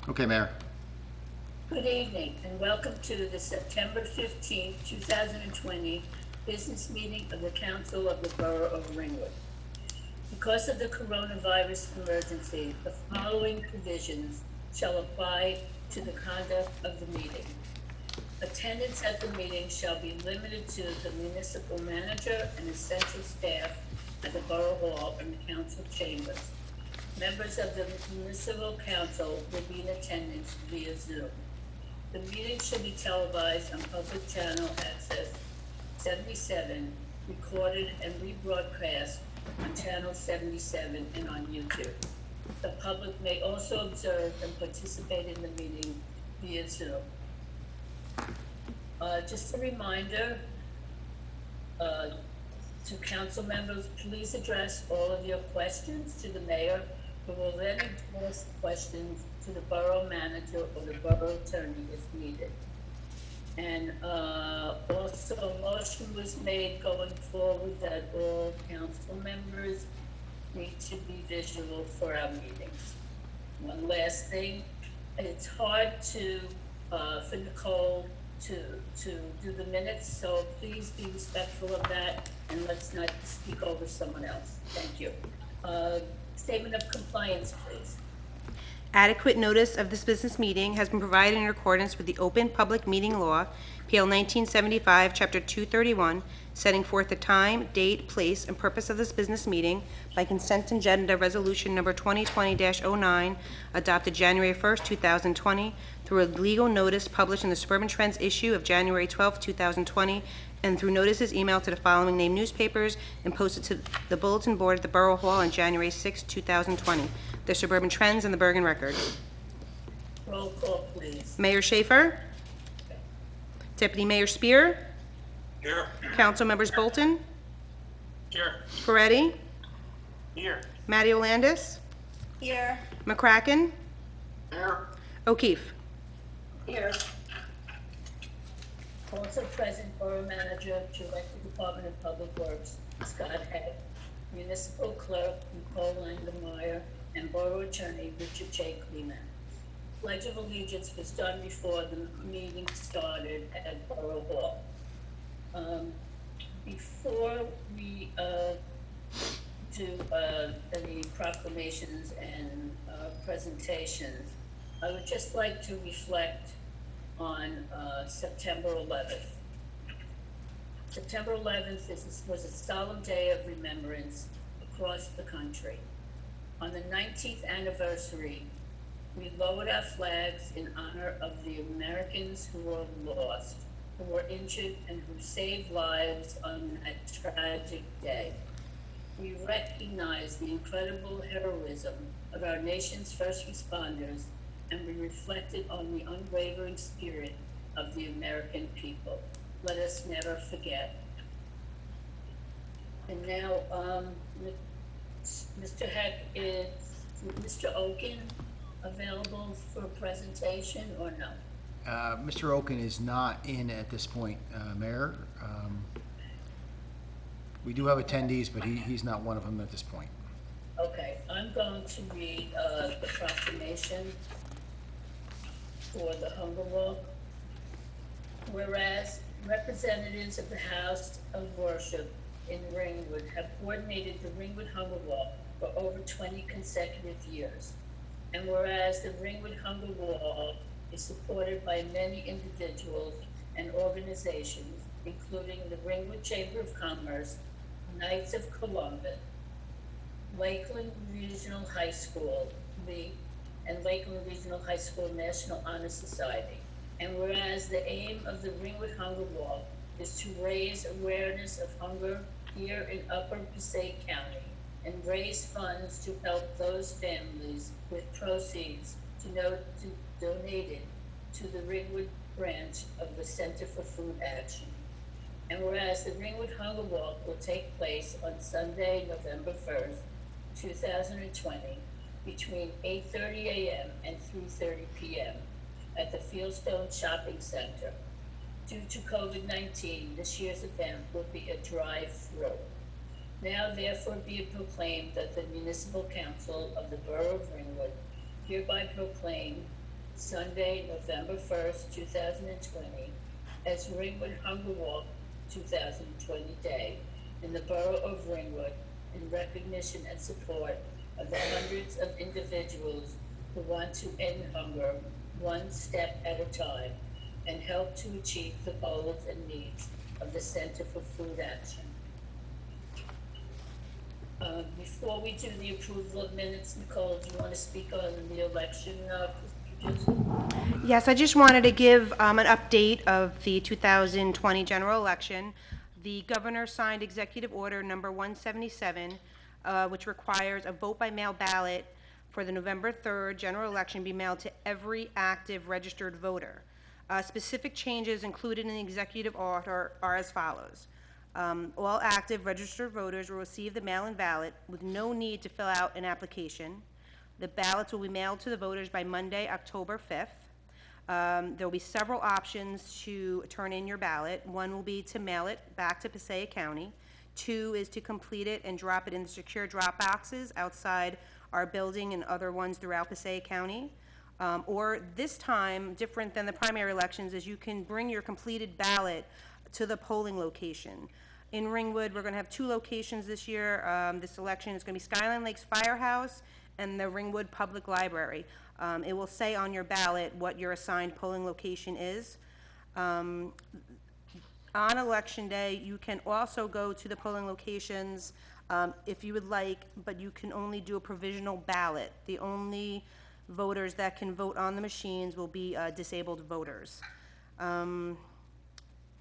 Okay, Mayor. Good evening and welcome to the September 15th, 2020 business meeting of the Council of the Borough of Ringwood. Because of the coronavirus emergency, the following provisions shall apply to the conduct of the meeting. Attendance at the meeting shall be limited to the municipal manager and essential staff at the Borough Hall and the council chambers. Members of the municipal council will be in attendance via Zoom. The meeting should be televised on public channel access 77, recorded and rebroadcast on channel 77 and on YouTube. The public may also observe and participate in the meeting via Zoom. Just a reminder to council members, please address all of your questions to the mayor, who will then address questions to the borough manager or the borough attorney if needed. And also a motion was made going forward that all council members need to be visual for our meetings. One last thing, it's hard to for Nicole to do the minutes, so please be respectful of that and let's not speak over someone else. Thank you. Statement of compliance, please. Adequate notice of this business meeting has been provided in accordance with the Open Public Meeting Law, PL 1975, Chapter 231, setting forth the time, date, place, and purpose of this business meeting by consent agenda resolution number 2020-09, adopted January 1st, 2020, through a legal notice published in the Suburban Trends issue of January 12th, 2020, and through notices emailed to the following named newspapers and posted to the bulletin board at the Borough Hall on January 6, 2020. The Suburban Trends and the Bergen Record. Roll call, please. Mayor Schaefer? Deputy Mayor Spear? Here. Council members Bolton? Here. Peretti? Here. Matty Landis? Here. McCracken? Here. O'Keefe? Here. Also present, Borough Manager, Director, Department of Public Works, Scott Heck, Municipal Clerk, Nicole Langenmayr, and Borough Attorney, Richard J. Kleeman. Pledge of Allegiance was done before the meeting started at Borough Hall. Before we do any proclamations and presentations, I would just like to reflect on September 11th. September 11th was a solemn day of remembrance across the country. On the 19th anniversary, we lowered our flags in honor of the Americans who were lost, who were injured, and who saved lives on that tragic day. We recognize the incredible heroism of our nation's first responders, and we reflected on the unwavering spirit of the American people. Let us never forget. And now, Mr. Heck, is Mr. Oken available for a presentation or no? Mr. Oken is not in at this point, Mayor. We do have attendees, but he's not one of them at this point. Okay, I'm going to read the proclamation for the hunger walk. Whereas representatives of the House of Worship in Ringwood have coordinated the Ringwood Hunger Walk for over 20 consecutive years. And whereas the Ringwood Hunger Walk is supported by many individuals and organizations, including the Ringwood Chamber of Commerce, Knights of Columbus, Lakeland Regional High School, and Lakeland Regional High School National Honor Society. And whereas the aim of the Ringwood Hunger Walk is to raise awareness of hunger here in Upper Passaic County and raise funds to help those families with proceeds donated to the Ringwood branch of the Center for Food Action. And whereas the Ringwood Hunger Walk will take place on Sunday, November 1st, 2020, between 8:30 a.m. and 3:30 p.m. at the Fieldstone Shopping Center. Due to COVID-19, this year's event will be a drive-through. Now therefore be it proclaimed that the Municipal Council of the Borough of Ringwood hereby proclaim Sunday, November 1st, 2020, as Ringwood Hunger Walk 2020 Day in the Borough of Ringwood in recognition and support of the hundreds of individuals who want to end hunger one step at a time and help to achieve the goals and needs of the Center for Food Action. Before we do the approval of minutes, Nicole, do you want to speak on the election procedures? Yes, I just wanted to give an update of the 2020 general election. The governor signed Executive Order number 177, which requires a vote-by-mail ballot for the November 3rd general election be mailed to every active registered voter. Specific changes included in the executive order are as follows. All active registered voters will receive the mail-in ballot with no need to fill out an application. The ballots will be mailed to the voters by Monday, October 5th. There will be several options to turn in your ballot. One will be to mail it back to Passaic County. Two is to complete it and drop it in the secure drop boxes outside our building and other ones throughout Passaic County. Or this time, different than the primary elections, is you can bring your completed ballot to the polling location. In Ringwood, we're going to have two locations this year. This election is going to be Skyline Lakes Firehouse and the Ringwood Public Library. It will say on your ballot what your assigned polling location is. On Election Day, you can also go to the polling locations if you would like, but you can only do a provisional ballot. The only voters that can vote on the machines will be disabled voters.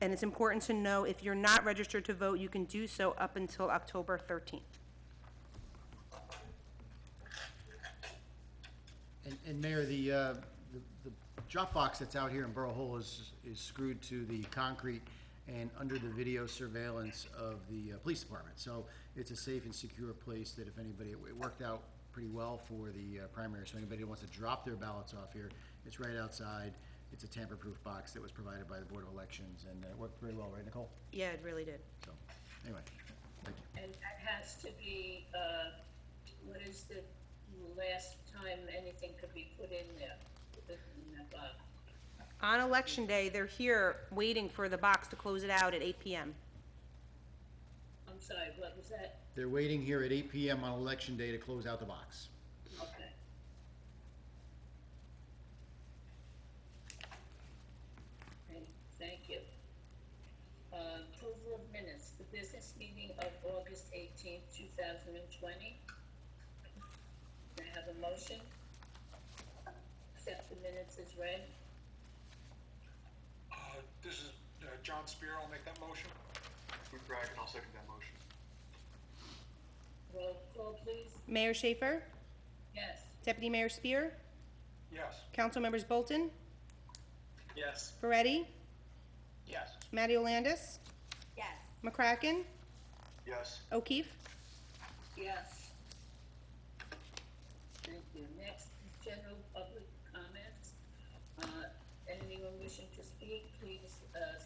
And it's important to know, if you're not registered to vote, you can do so up until October 13th. And Mayor, the drop box that's out here in Borough Hall is screwed to the concrete and under the video surveillance of the police department. So it's a safe and secure place that if anybody, it worked out pretty well for the primary. So anybody who wants to drop their ballots off here, it's right outside. It's a tamper-proof box that was provided by the Board of Elections, and it worked very well, right, Nicole? Yeah, it really did. So, anyway, thank you. And that has to be, what is the last time anything could be put in there? In that box? On Election Day, they're here waiting for the box to close it out at 8 p.m. I'm sorry, what was that? They're waiting here at 8 p.m. on Election Day to close out the box. Okay. Okay, thank you. Approval of minutes, the business meeting of August 18th, 2020. May I have a motion? Accept the minutes as read. This is John Spear. I'll make that motion. Booth Bragg, and I'll second that motion. Roll call, please. Mayor Schaefer? Yes. Deputy Mayor Spear? Yes. Council members Bolton? Yes. Ferretti? Yes. Matty Landis? Yes. McCracken? Yes. O'Keefe? Yes. Thank you. Next is general public comments. Anyone wishing to speak, please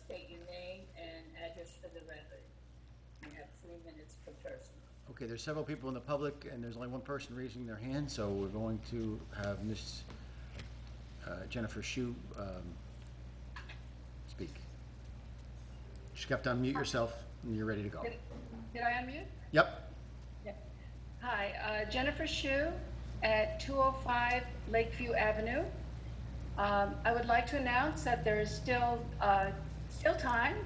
state your name and address for the record. You have 3 minutes per person. Okay, there's several people in the public, and there's only one person raising their hand, so we're going to have Miss Jennifer Shue speak. You have to unmute yourself, and you're ready to go. Did I unmute? Yep. Yeah. Hi, Jennifer Shue at 205 Lakeview Avenue. I would like to announce that there is still time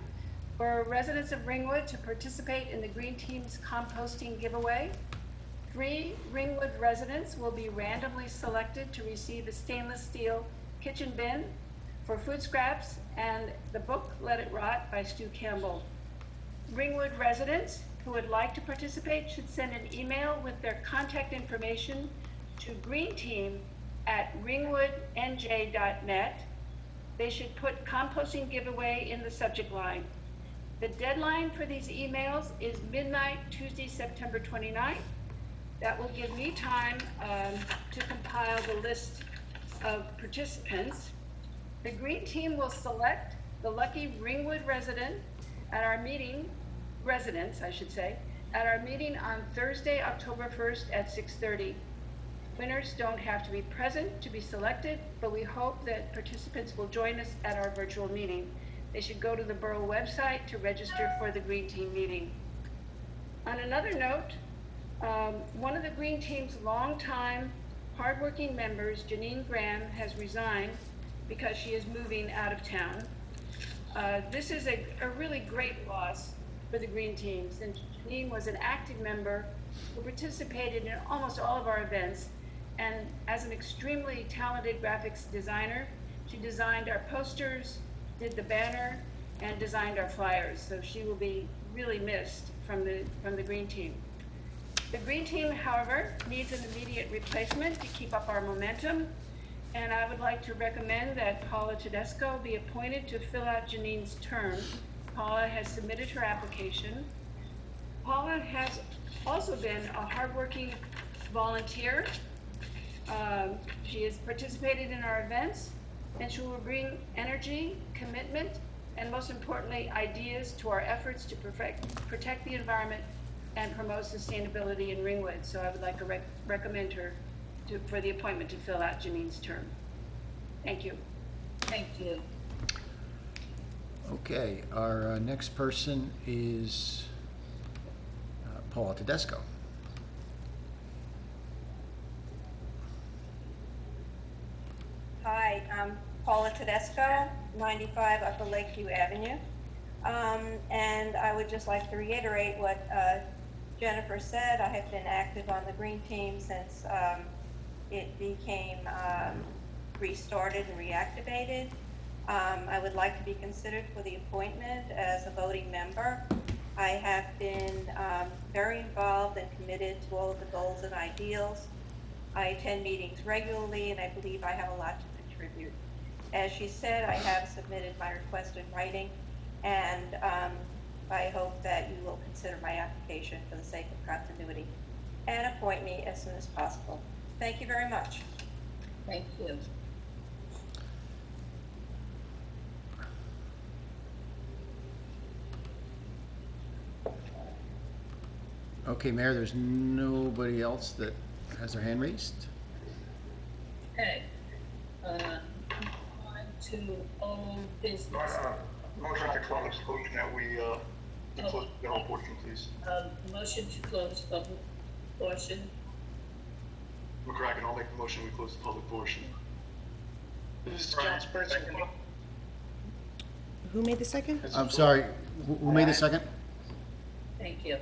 for residents of Ringwood to participate in the Green Team's composting giveaway. 3 Ringwood residents will be randomly selected to receive a stainless steel kitchen bin for food scraps and the book Let It Rot by Stu Campbell. Ringwood residents who would like to participate should send an email with their contact information to greenteam@ringwoodnj.net. They should put composting giveaway in the subject line. The deadline for these emails is midnight, Tuesday, September 29th. That will give me time to compile the list of participants. The Green Team will select the lucky Ringwood resident at our meeting, residents, I should say, at our meeting on Thursday, October 1st at 6:30. Winners don't have to be present to be selected, but we hope that participants will join us at our virtual meeting. They should go to the Borough website to register for the Green Team meeting. On another note, one of the Green Team's longtime, hardworking members, Janine Graham, has resigned because she is moving out of town. This is a really great loss for the Green Team, since Janine was an active member who participated in almost all of our events, and as an extremely talented graphics designer, she designed our posters, did the banner, and designed our flyers. So she will be really missed from the Green Team. The Green Team, however, needs an immediate replacement to keep up our momentum, and I would like to recommend that Paula Tedesco be appointed to fill out Janine's term. Paula has submitted her application. Paula has also been a hardworking volunteer. She has participated in our events, and she will bring energy, commitment, and most importantly, ideas to our efforts to protect the environment and promote sustainability in Ringwood. So I would like to recommend her for the appointment to fill out Janine's term. Thank you. Thank you. Okay, our next person is Paula Tedesco. Hi, I'm Paula Tedesco, 95 Upper Lakeview Avenue. And I would just like to reiterate what Jennifer said. I have been active on the Green Team since it became restarted and reactivated. I would like to be considered for the appointment as a voting member. I have been very involved and committed to all of the goals and ideals. I attend meetings regularly, and I believe I have a lot to contribute. As she said, I have submitted my request in writing, and I hope that you will consider my application for the sake of continuity and appoint me as soon as possible. Thank you very much. Thank you. Okay, Mayor, there's nobody else that has their hand raised? Okay. On to old business. Motion to close, motion that we, close the general portion, please. Motion to close public portion. McCracken, I'll make the motion, we close the public portion. This is John Spurgeon. Who made the second? I'm sorry, who made the second? Thank you.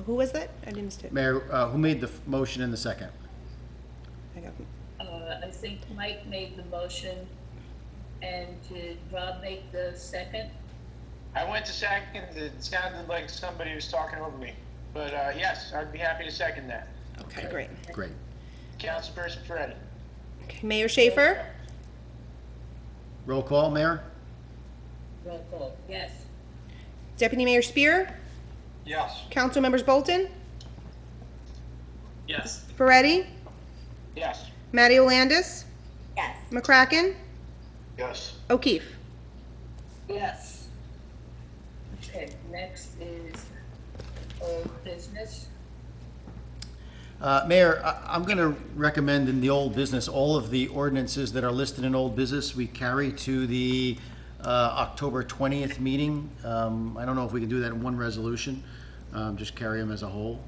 Who was that? I didn't understand. Mayor, who made the motion in the second? I got I think Mike made the motion, and did Rob make the second? I went to second, it sounded like somebody was talking over me. But yes, I'd be happy to second that. Okay, great. Great. Councilperson Ferretti. Okay, Mayor Schaefer? Roll call, Mayor? Roll call, yes. Deputy Mayor Spear? Yes. Council members Bolton? Yes. Ferretti? Yes. Matty Landis? Yes. McCracken? Yes. O'Keefe? Yes. Okay, next is old business. Mayor, I'm going to recommend in the old business, all of the ordinances that are listed in old business, we carry to the October 20th meeting. I don't know if we can do that in one resolution, just carry them as a whole,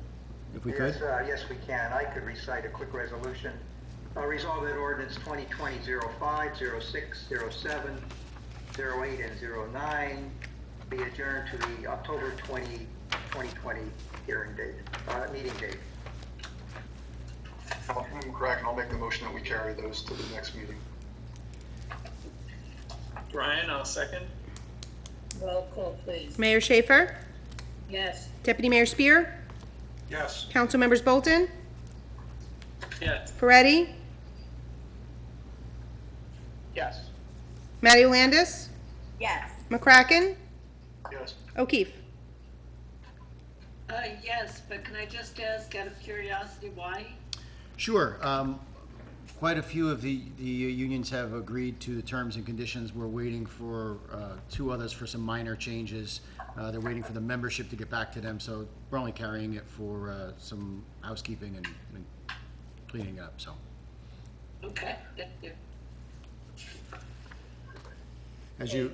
if we could. Yes, we can. I could recite a quick resolution. Resolve that ordinance 2020-05, 06, 07, 08, and 09 be adjourned to the October 20, 2020 hearing date, meeting date. McCracken, I'll make the motion that we carry those to the next meeting. Brian, I'll second. Roll call, please. Mayor Schaefer? Yes. Deputy Mayor Spear? Yes. Council members Bolton? Yes. Ferretti? Yes. Matty Landis? Yes. McCracken? Yes. O'Keefe? Yes, but can I just ask out of curiosity why? Sure. Quite a few of the unions have agreed to the terms and conditions. We're waiting for two others for some minor changes. They're waiting for the membership to get back to them, so we're only carrying it for some housekeeping and cleaning it up, so. Okay, thank you. As you,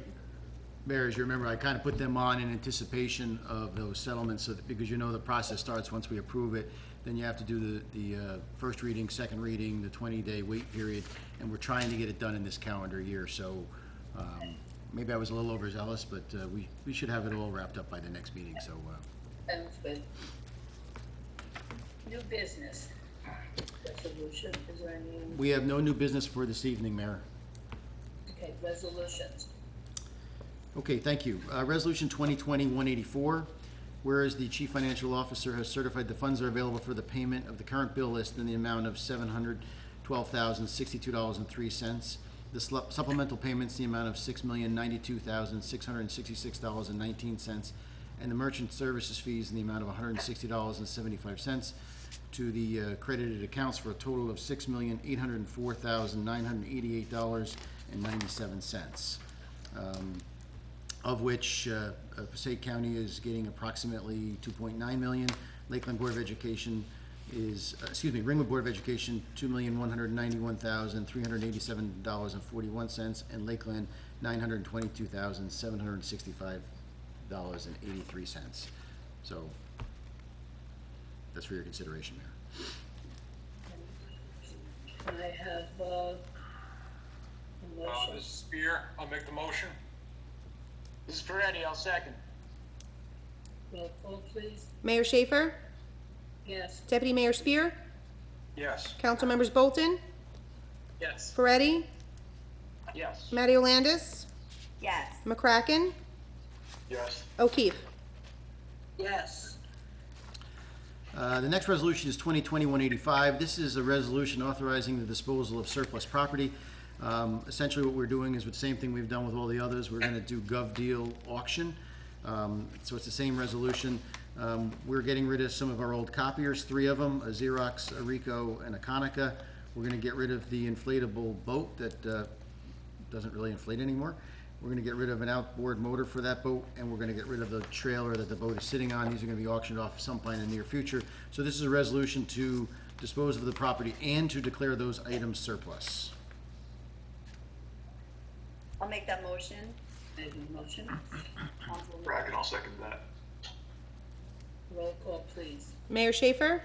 Mayor, as you remember, I kind of put them on in anticipation of those settlements, so that, because you know the process starts once we approve it, then you have to do the first reading, second reading, the 20-day wait period, and we're trying to get it done in this calendar year, so maybe I was a little overzealous, but we should have it all wrapped up by the next meeting, so. Sounds good. New business. Resolution, is there any? We have no new business for this evening, Mayor. Okay, resolutions. Okay, thank you. Resolution 2020-184, whereas the Chief Financial Officer has certified the funds are available for the payment of the current bill list in the amount of $712,062.03. The supplemental payments, the amount of $6,092,666.19, and the merchant services fees in the amount of $160.75 to the credited accounts for a total of $6,804,988.97. Of which Passaic County is getting approximately $2.9 million. Lakeland Board of Education is, Ringwood Board of Education, $2,191,387.41, and Lakeland, $922,765.83. So that's for your consideration, Mayor. Can I have a motion? This is Spear. I'll make the motion. This is Peretti, I'll second. Roll call, please. Mayor Schaefer? Yes. Deputy Mayor Spear? Yes. Council members Bolton? Yes. Peretti? Yes. Matty-Landis? Yes. McCracken? Yes. O'Keefe? Yes, The next resolution is 2020-185. This is a resolution authorizing the disposal of surplus property. Essentially what we're doing is the same thing we've done with all the others. We're gonna do gov deal auction. So it's the same resolution. We're getting rid of some of our old copiers, 3 of them, a Xerox, a Ricoh, and a Konica. We're gonna get rid of the inflatable boat that doesn't really inflate anymore. We're gonna get rid of an outboard motor for that boat, and we're gonna get rid of the trailer that the boat is sitting on. These are gonna be auctioned off sometime in the near future. So this is a resolution to dispose of the property and to declare those items surplus. I'll make that motion. Made a motion. Bracken, I'll second that. Roll call, please. Mayor Schaefer?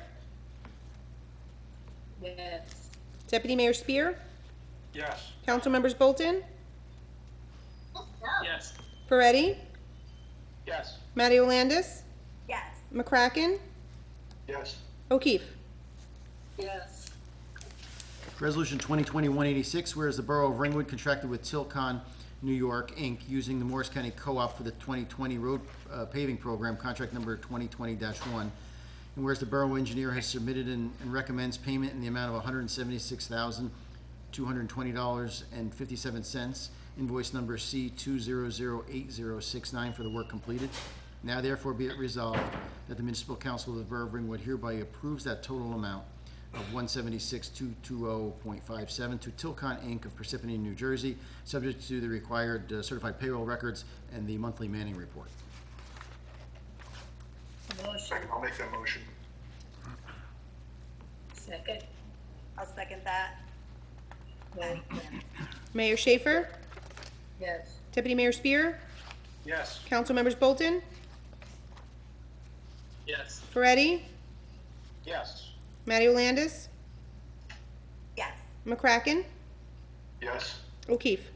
Yes. Deputy Mayor Spear? Yes. Council members Bolton? Yes. Peretti? Yes. Matty-Landis? Yes. McCracken? Yes. O'Keefe? yes, Resolution 2020-186, whereas the Borough of Ringwood contracted with Tilcon New York, Inc., using the Morris County Co-op for the 2020 road paving program, contract number 2020-1. And whereas the borough engineer has submitted and recommends payment in the amount of $176,220.57, invoice number C2008069 for the work completed. Now therefore be it resolved that the Municipal Council of the Borough of Ringwood hereby approves that total amount of $176,220.57 to Tilcon Inc. of Parsippany, New Jersey, subject to the required certified payroll records and the monthly manning report. Motion. I'll make that motion. Second. I'll second that. Roll call. Mayor Schaefer? Yes. Deputy Mayor Spear? Yes. Council members Bolton? Yes. Peretti? Yes. Matty-Landis? Yes. McCracken? Yes. O'Keefe?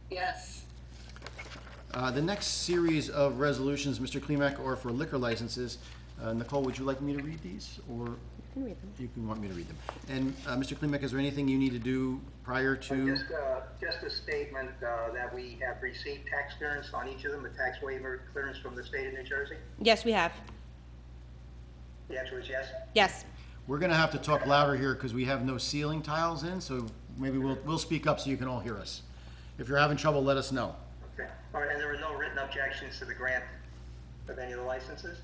yes. The next series of resolutions, Mr. Klimek, are for liquor licenses. Nicole, would you like me to read these, or you can want me to read them? And Mr. Klimek, is there anything you need to do prior to? Just a statement that we have received tax clearance on each of them, the tax waiver clearance from the state of New Jersey. Yes, we have. The answer is yes? Yes. We're gonna have to talk louder here because we have no ceiling tiles in, so maybe we'll speak up so you can all hear us. If you're having trouble, let us know. Okay. All right, and there were no written objections to the grant of any of the licenses?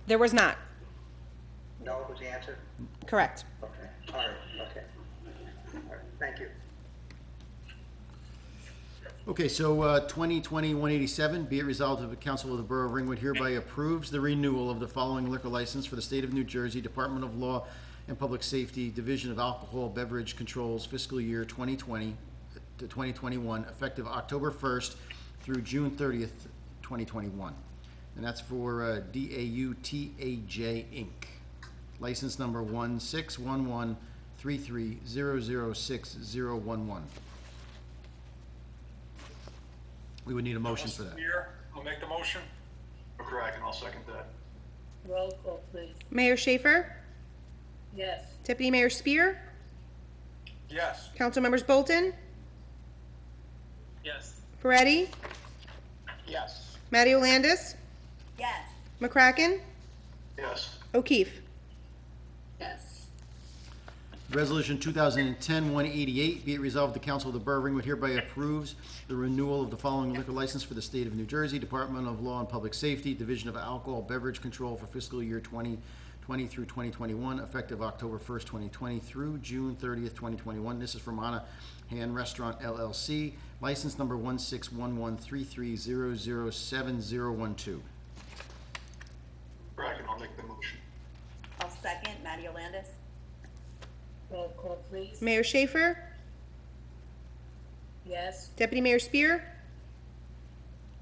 There was not. No, was the answer? Correct. Okay, all right, okay. All right, thank you. Okay, so 2020-187, be it resolved that the Council of the Borough of Ringwood hereby approves the renewal of the following liquor license for the State of New Jersey Department of Law and Public Safety, Division of Alcohol Beverage Controls, fiscal year 2020 to 2021, effective October 1st through June 30th, 2021. And that's for DAUTAJ Inc. License number 1611330060011. We would need a motion for that. Spear, I'll make the motion. McCracken, I'll second that. Roll call, please. Mayor Schaefer? Yes. Deputy Mayor Spear? Yes. Council members Bolton? Yes. Peretti? Yes. Matty Landis? Yes. McCracken? Yes. O'Keefe? Yes. Resolution 2010-188, be it resolved, the Council of the Borough of Ringwood hereby approves the renewal of the following liquor license for the State of New Jersey, Department of Law and Public Safety, Division of Alcohol Beverage Control for fiscal year 2020 through 2021, effective October 1st, 2020 through June 30th, 2021. This is for Monahan Restaurant LLC, license number 1611330070012. McCracken, I'll make the motion. I'll second. Matty Landis? Roll call, please. Mayor Schaefer? Yes. Deputy Mayor Spear?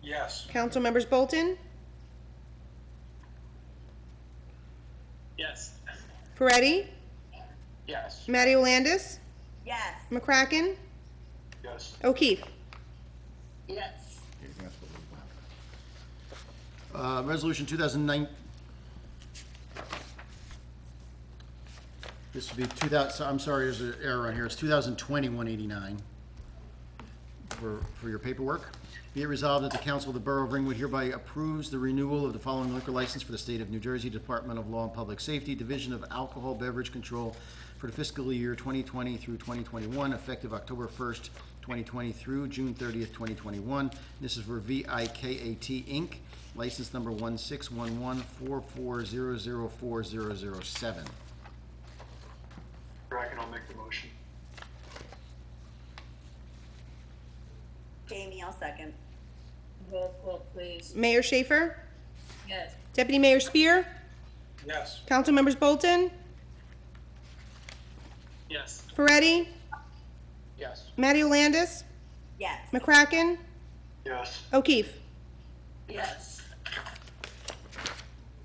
Yes. Council members Bolton? Yes. Peretti? Yes. Matty Landis? Yes. McCracken? Yes. O'Keefe? Yes. Resolution 2009. This would be 2000, I'm sorry, there's an error on here. It's 2020-189 for your paperwork. Be it resolved that the Council of the Borough of Ringwood hereby approves the renewal of the following liquor license for the State of New Jersey, Department of Law and Public Safety, Division of Alcohol Beverage Control for the fiscal year 2020 through 2021, effective October 1st, 2020 through June 30th, 2021. This is for VIKAT Inc., license number 1611440040007. McCracken, I'll make the motion. Jamie, I'll second. Roll call, please. Mayor Schaefer? Yes. Deputy Mayor Spear? Yes. Council members Bolton? Yes. Peretti? Yes. Matty Landis? Yes. McCracken? Yes. O'Keefe? Yes.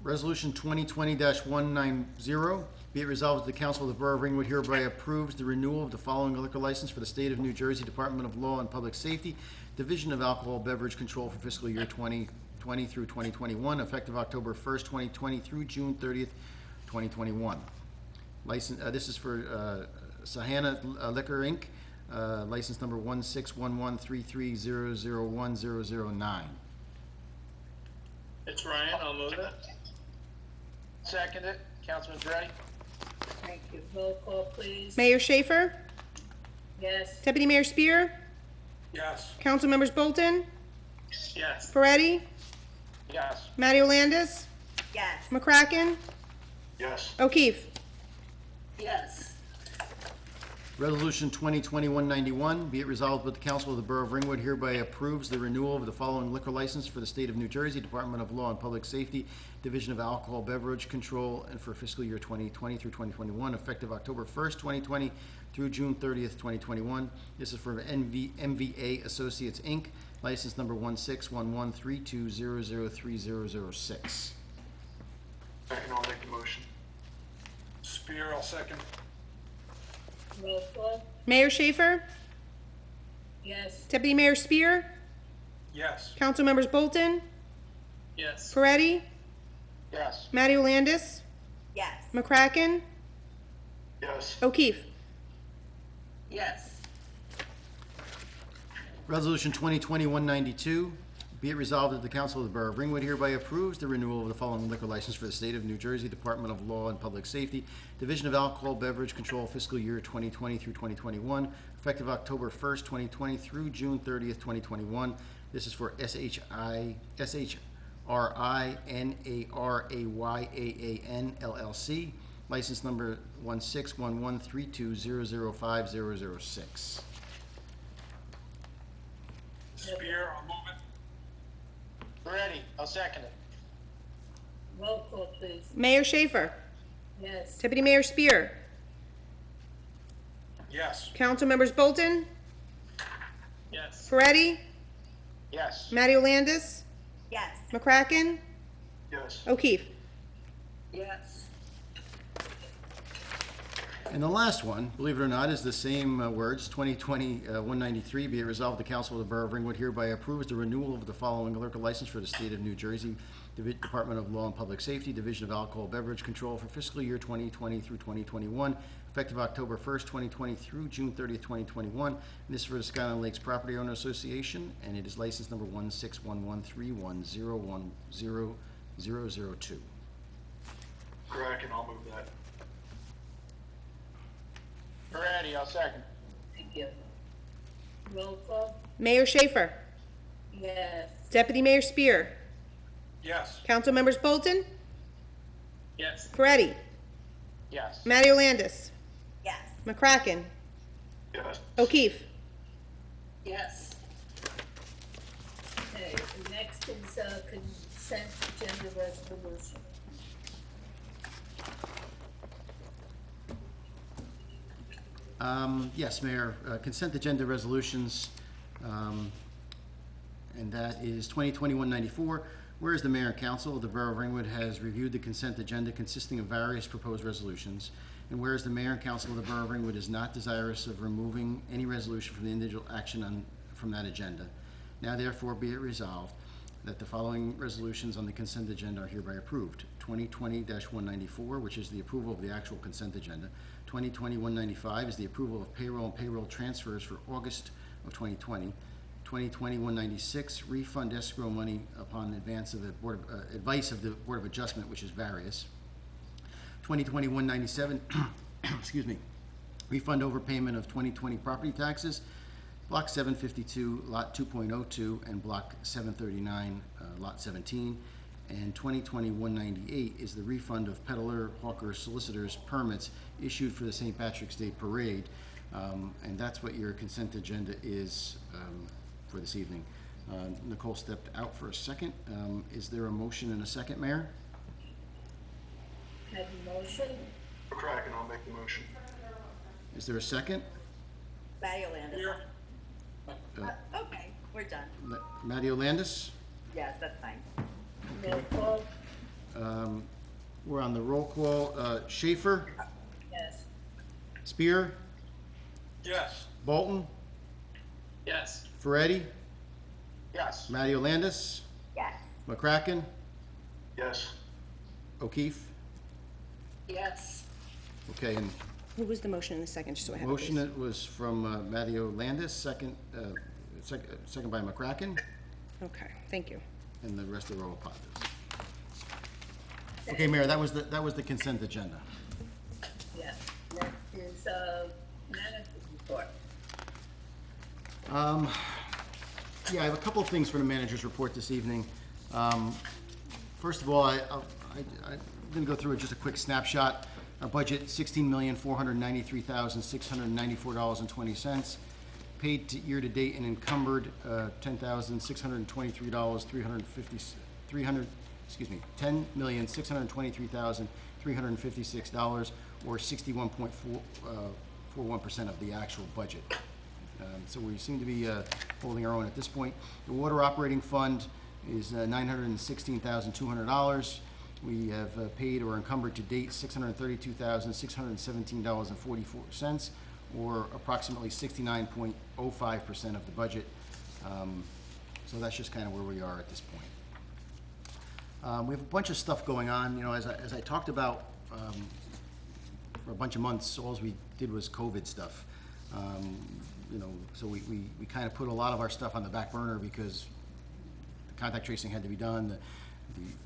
Resolution 2020-190, be it resolved that the Council of the Borough of Ringwood hereby approves the renewal of the following liquor license for the State of New Jersey, Department of Law and Public Safety, Division of Alcohol Beverage Control for fiscal year 2020 through 2021, effective October 1st, 2020 through June 30th, 2021. License, this is for Sahana Liquor Inc., license number 1611330010009. It's Ryan, I'll move it. Second it, Councilman Peretti? Thank you. Roll call, please. Mayor Schaefer? Yes. Deputy Mayor Spear? Yes. Council members Bolton? Yes. Peretti? Yes. Matty Landis? Yes. McCracken? Yes. O'Keefe? Yes. Resolution 2020-191, be it resolved that the Council of the Borough of Ringwood hereby approves the renewal of the following liquor license for the State of New Jersey, Department of Law and Public Safety, Division of Alcohol Beverage Control, and for fiscal year 2020 through 2021, effective October 1st, 2020 through June 30th, 2021. This is for MVA Associates, Inc., license number 1611320030006. McCracken, I'll make the motion. Spear, I'll second. Roll call. Mayor Schaefer? Yes. Deputy Mayor Spear? Yes. Council members Bolton? Yes. Peretti? Yes. Matty Landis? Yes. McCracken? Yes. O'Keefe? Yes. Resolution 2020-192, be it resolved that the Council of the Borough of Ringwood hereby approves the renewal of the following liquor license for the State of New Jersey, Department of Law and Public Safety, Division of Alcohol Beverage Control, fiscal year 2020 through 2021, effective October 1st, 2020 through June 30th, 2021. This is for SHRINARAYAAN LLC, license number 1611320050006. Spear, I'll move it. Peretti, I'll second it. Roll call, please. Mayor Schaefer? Yes. Deputy Mayor Spear, Yes. Council Members Bolton, Yes. Ferretti, Yes. Matteo Landis, Yes. McCracken, Yes. O'Keefe. Yes. And the last one, believe it or not, is the same words, 2020-193, be it resolved, the Council of the Borough of Ringwood hereby approves the renewal of the following liquor license for the state of New Jersey, Department of Law and Public Safety, Division of Alcohol Beverage Control for fiscal year 2020 through 2021, effective October 1st, 2020 through June 30th, 2021. And this is for the Skyline Lakes Property Owner Association, and it is license number 16113101002. Crack, and I'll move that. Ferretti, I'll second. Thank you. Roll call? Mayor Schaefer, Yes. Deputy Mayor Spear, Yes. Council Members Bolton, Yes. Ferretti, Yes. Matteo Landis, Yes. McCracken, Yes. O'Keefe. Yes. Okay, the next is consent agenda resolution. Yes, Mayor, consent agenda resolutions, and that is 2021-94. Whereas the Mayor and Council of the Borough of Ringwood has reviewed the consent agenda consisting of various proposed resolutions, and whereas the Mayor and Council of the Borough of Ringwood is not desirous of removing any resolution from the individual action from that agenda, now therefore be it resolved that the following resolutions on the consent agenda are hereby approved. 2020-194, which is the approval of the actual consent agenda. 2020-195 is the approval of payroll and payroll transfers for August of 2020. 2020-196, refund escrow money upon advice of the Board of Adjustment, which is various. 2020-197, excuse me, refund overpayment of 2020 property taxes, Block 752, Lot 2.02, and Block 739, Lot 17. And 2020-198 is the refund of peddler, hawker, solicitors permits issued for the St. Patrick's Day Parade. And that's what your consent agenda is for this evening. Nicole stepped out for a second. Is there a motion and a second, Mayor? Have a motion? Crack, and I'll make the motion. Is there a second? Matteo Landis. Here. Okay, we're done. Matteo Landis? Yes, that's fine. Roll call? We're on the roll call. Schaefer? Yes. Spear? Yes. Bolton? Yes. Ferretti? Yes. Matteo Landis? Yes. McCracken? Yes. O'Keefe? Yes. Okay, and Who was the motion in the second, just so I have it, motion please? that was from Matteo Landis, second by McCracken, Okay, thank you. and the rest are all positives. Okay, Mayor, that was the consent agenda. Yeah. Next is, manager's report. Yeah, I have a couple of things for the manager's report this evening. First of all, I'm going to go through just a quick snapshot. Our budget, $16,493,694.20. Paid year-to-date and encumbered, $10,623,356, or 61.41% of the actual budget. So we seem to be holding our own at this point. The water operating fund is $916,200. We have paid or encumbered to date $632,617.44, or approximately 69.05% of the budget. So that's just kind of where we are at this point. We have a bunch of stuff going on. You know, as I talked about for a bunch of months, all we did was COVID stuff. You know, so we kind of put a lot of our stuff on the back burner because the contact tracing had to be done,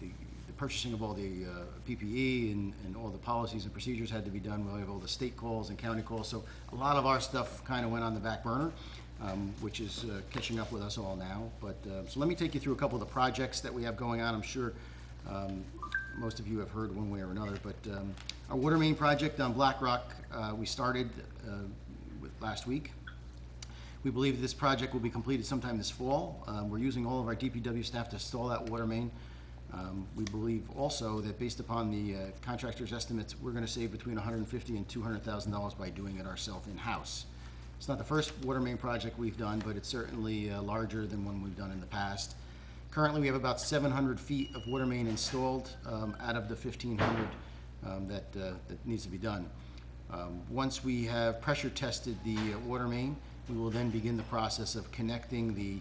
the purchasing of all the PPE and all the policies and procedures had to be done. We have all the state calls and county calls, so a lot of our stuff kind of went on the back burner, which is catching up with us all now. But so let me take you through a couple of the projects that we have going on. I'm sure most of you have heard one way or another, but our water main project on Black Rock, we started last week. We believe this project will be completed sometime this fall. We're using all of our DPW staff to install that water main. We believe also that based upon the contractor's estimates, we're going to save between $150,000 and $200,000 by doing it ourselves in-house. It's not the first water main project we've done, but it's certainly larger than one we've done in the past. Currently, we have about 700 feet of water main installed out of the 1,500 that needs to be done. Once we have pressure tested the water main, we will then begin the process of connecting the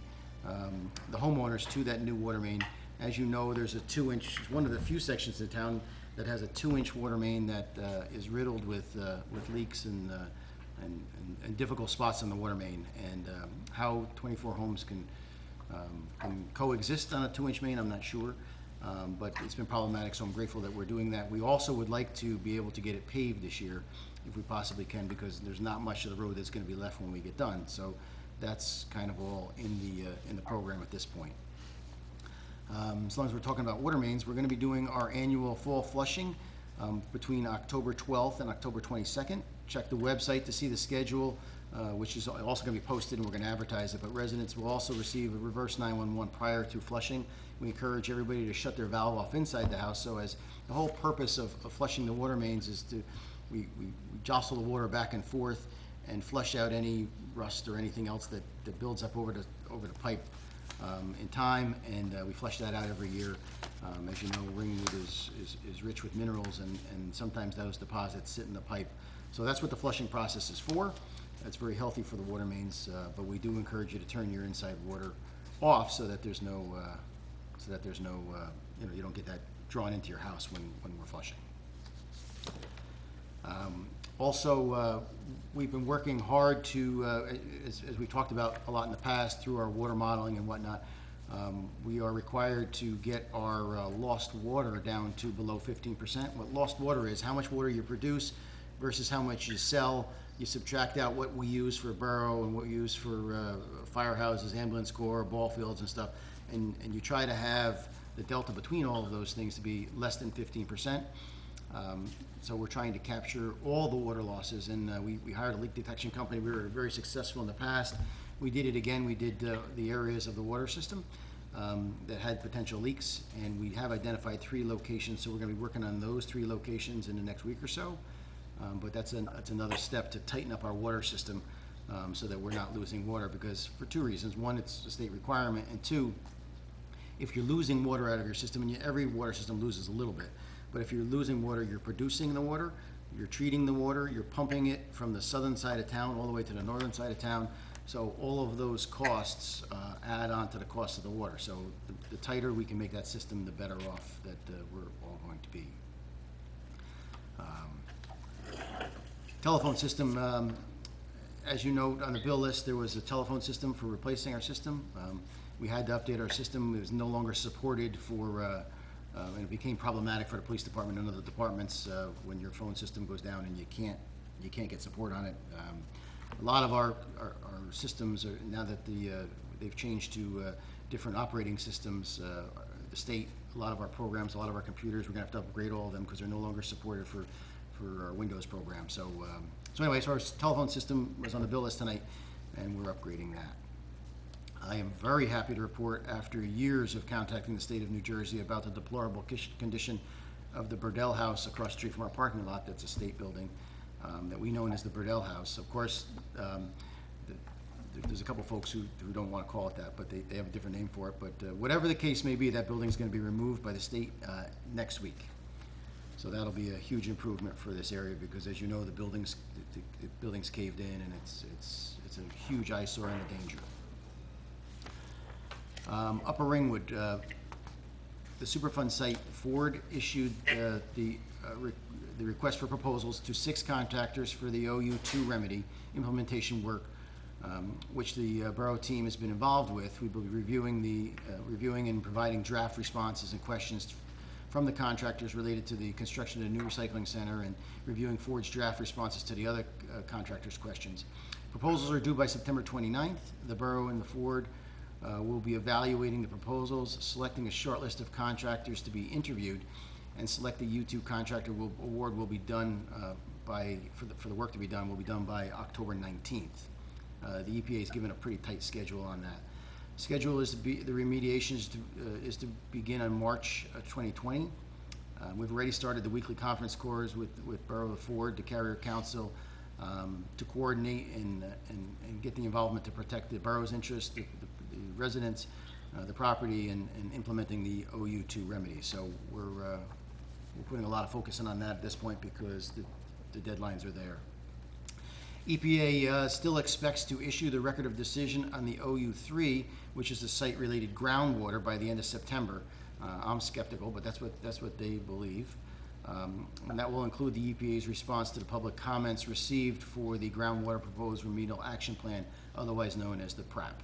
homeowners to that new water main. As you know, there's a 2-inch, one of the few sections of town that has a 2-inch water main that is riddled with leaks and difficult spots on the water main. And how 24 homes can coexist on a 2-inch main, I'm not sure. But it's been problematic, so I'm grateful that we're doing that. We also would like to be able to get it paved this year, if we possibly can, because there's not much of the road that's going to be left when we get done. So that's kind of all in the program at this point. As long as we're talking about water mains, we're going to be doing our annual fall flushing between October 12th and October 22nd. Check the website to see the schedule, which is also going to be posted, and we're going to advertise it. But residents will also receive a reverse 911 prior to flushing. We encourage everybody to shut their valve off inside the house. So as the whole purpose of flushing the water mains is to we jostle the water back and forth and flush out any rust or anything else that builds up over the pipe in time, and we flush that out every year. As you know, Ringwood is rich with minerals, and sometimes those deposits sit in the pipe. So that's what the flushing process is for. That's very healthy for the water mains, but we do encourage you to turn your inside water off so that there's no, you don't get that drawn into your house when we're flushing. Also, we've been working hard to, as we talked about a lot in the past through our water modeling and whatnot, we are required to get our lost water down to below 15%. What lost water is, how much water you produce versus how much you sell. You subtract out what we use for Borough and what we use for firehouses, ambulance corps, ball fields and stuff, and you try to have the delta between all of those things to be less than 15%. So we're trying to capture all the water losses, and we hired a leak detection company. We were very successful in the past. We did it again. We did the areas of the water system that had potential leaks, and we have identified 3 locations, so we're going to be working on those 3 locations in the next week or so. But that's another step to tighten up our water system so that we're not losing water, because for 2 reasons. One, it's a state requirement, and 2, if you're losing water out of your system, and every water system loses a little bit, but if you're losing water, you're producing the water, you're treating the water, you're pumping it from the southern side of town all the way to the northern side of town. So all of those costs add on to the cost of the water. So the tighter we can make that system, the better off that we're all going to be. Telephone system, as you know, on the bill list, there was a telephone system for replacing our system. We had to update our system. It was no longer supported for and it became problematic for the police department and other departments when your phone system goes down and you can't get support on it. A lot of our systems are, now that they've changed to different operating systems, the state, a lot of our programs, a lot of our computers, we're gonna have to upgrade all of them because they're no longer supported for our Windows program. So anyway, so our telephone system was on the bill list tonight, and we're upgrading that. I am very happy to report, after years of contacting the state of New Jersey about the deplorable condition of the Burdell House across the street from our parking lot, that's a state building, that we know as the Burdell House. Of course, there's a couple folks who don't want to call it that, but they have a different name for it. But whatever the case may be, that building's going to be removed by the state next week. So that'll be a huge improvement for this area, because as you know, the building's caved in, and it's a huge eyesore and a danger. Upper Ringwood, the Superfund site, Ford issued the request for proposals to 6 contractors for the OU2 remedy implementation work, which the Borough team has been involved with. We will be reviewing and providing draft responses and questions from the contractors related to the construction of the new recycling center, and reviewing Ford's draft responses to the other contractors' questions. Proposals are due by September 29th. The Borough and the Ford will be evaluating the proposals, selecting a short list of contractors to be interviewed, and select the U2 contractor award will be done for the work to be done will be done by October 19th. The EPA has given a pretty tight schedule on that. Schedule is the remediation is to begin on March 2020. We've already started the weekly conference calls with Borough of Ford, the Carrier Council, to coordinate and get the involvement to protect the borough's interest, the residents, the property, and implementing the OU2 remedy. So we're putting a lot of focus on that at this point because the deadlines are there. EPA still expects to issue the record of decision on the OU3, which is the site-related groundwater, by the end of September. I'm skeptical, but that's what they believe. And that will include the EPA's response to the public comments received for the groundwater proposed remedial action plan, otherwise known as the PRAP.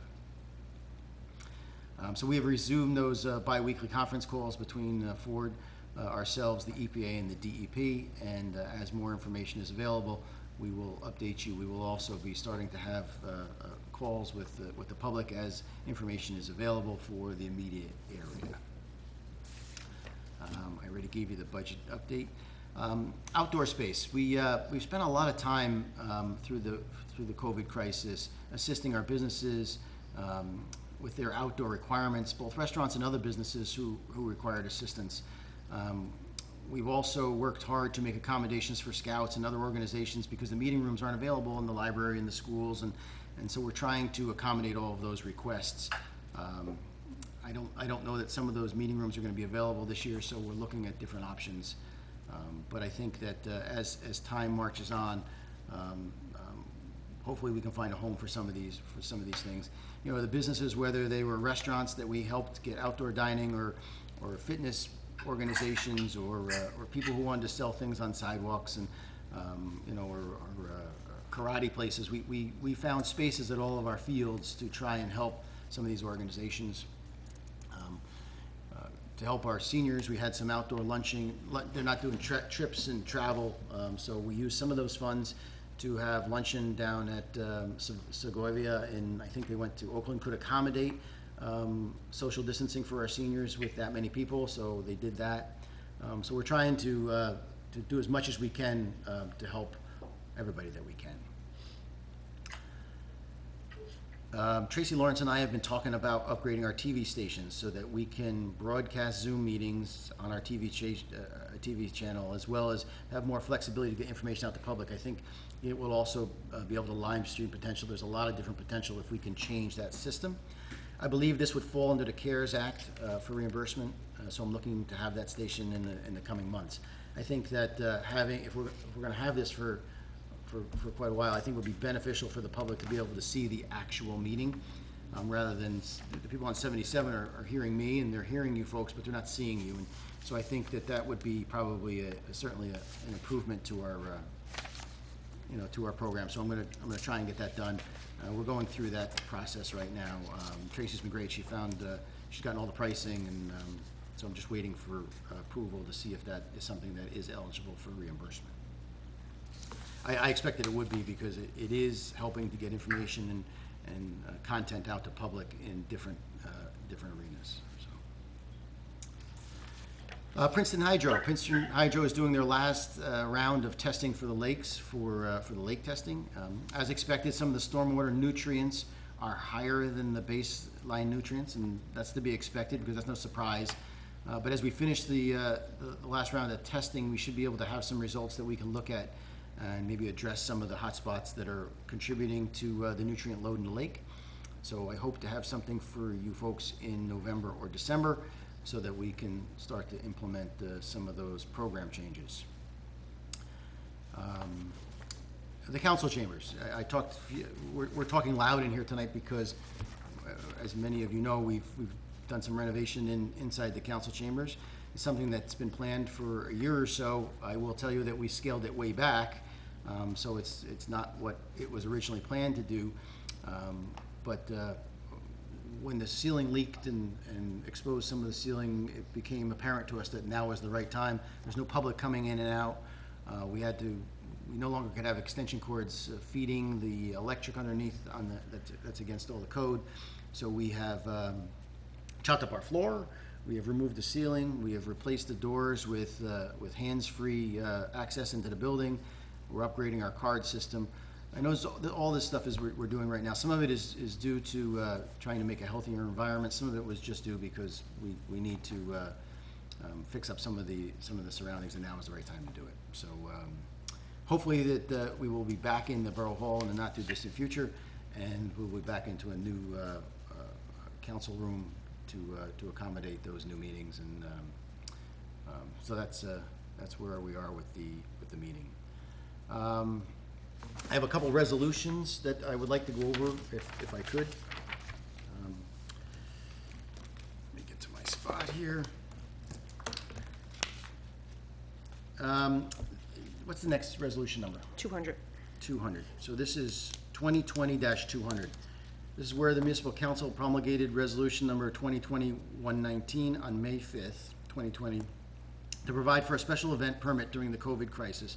So we have resumed those bi-weekly conference calls between Ford, ourselves, the EPA, and the DEP, and as more information is available, we will update you. We will also be starting to have calls with the public as information is available for the immediate area. I already gave you the budget update. Outdoor space. We've spent a lot of time through the COVID crisis assisting our businesses with their outdoor requirements, both restaurants and other businesses who required assistance. We've also worked hard to make accommodations for scouts and other organizations because the meeting rooms aren't available in the library and the schools, and so we're trying to accommodate all of those requests. I don't know that some of those meeting rooms are going to be available this year, so we're looking at different options. But I think that as time marches on, hopefully we can find a home for some of these things. You know, the businesses, whether they were restaurants that we helped get outdoor dining, or fitness organizations, or people who wanted to sell things on sidewalks, and you know, or karate places. We found spaces at all of our fields to try and help some of these organizations. To help our seniors, we had some outdoor lunching. They're not doing trips and travel, so we used some of those funds to have luncheon down at Segovia, and I think they went to Oakland, could accommodate social distancing for our seniors with that many people, so they did that. So we're trying to do as much as we can to help everybody that we can. Tracy Lawrence and I have been talking about upgrading our TV stations so that we can broadcast Zoom meetings on our TV channel, as well as have more flexibility to get information out to the public. I think it will also be able to live stream potential. There's a lot of different potential if we can change that system. I believe this would fall under the CARES Act for reimbursement, so I'm looking to have that station in the coming months. I think that if we're going to have this for quite a while, I think it would be beneficial for the public to be able to see the actual meeting, rather than the people on 77 are hearing me, and they're hearing you folks, but they're not seeing you. And so I think that would be probably certainly an improvement to our to our program. So I'm going to try and get that done. We're going through that process right now. Tracy's been great. She's gotten all the pricing, and so I'm just waiting for approval to see if that is something that is eligible for reimbursement. I expected it would be, because it is helping to get information and content out to public in different arenas. So. Princeton Hydro is doing their last round of testing for the lakes for the lake testing. As expected, some of the stormwater nutrients are higher than the baseline nutrients, and that's to be expected because that's no surprise. But as we finish the last round of testing, we should be able to have some results that we can look at and maybe address some of the hot spots that are contributing to the nutrient load in the lake. So I hope to have something for you folks in November or December so that we can start to implement some of those program changes. The council chambers. We're talking loud in here tonight because, as many of you know, we've done some renovation inside the council chambers. It's something that's been planned for a year or so. I will tell you that we scaled it way back, so it's not what it was originally planned to do. But when the ceiling leaked and exposed some of the ceiling, it became apparent to us that now was the right time. There's no public coming in and out. We no longer could have extension cords feeding the electric underneath that's against all the code. So we have chopped up our floor. We have removed the ceiling. We have replaced the doors with hands-free access into the building. We're upgrading our card system. I know all this stuff is we're doing right now. Some of it is due to trying to make a healthier environment. Some of it was just due because we need to fix up some of the surroundings, and now is the right time to do it. So hopefully that we will be back in the Borough Hall in the not too distant future, and we'll be back into a new council room to accommodate those new meetings, and so that's where we are with the meeting. I have a couple resolutions that I would like to go over if I could. Let me get to my spot here. What's the next resolution number? 200. 200. So this is 2020-200. This is where the Municipal Council promulgated resolution number 2020-119 on May 5th, 2020, to provide for a special event permit during the COVID crisis.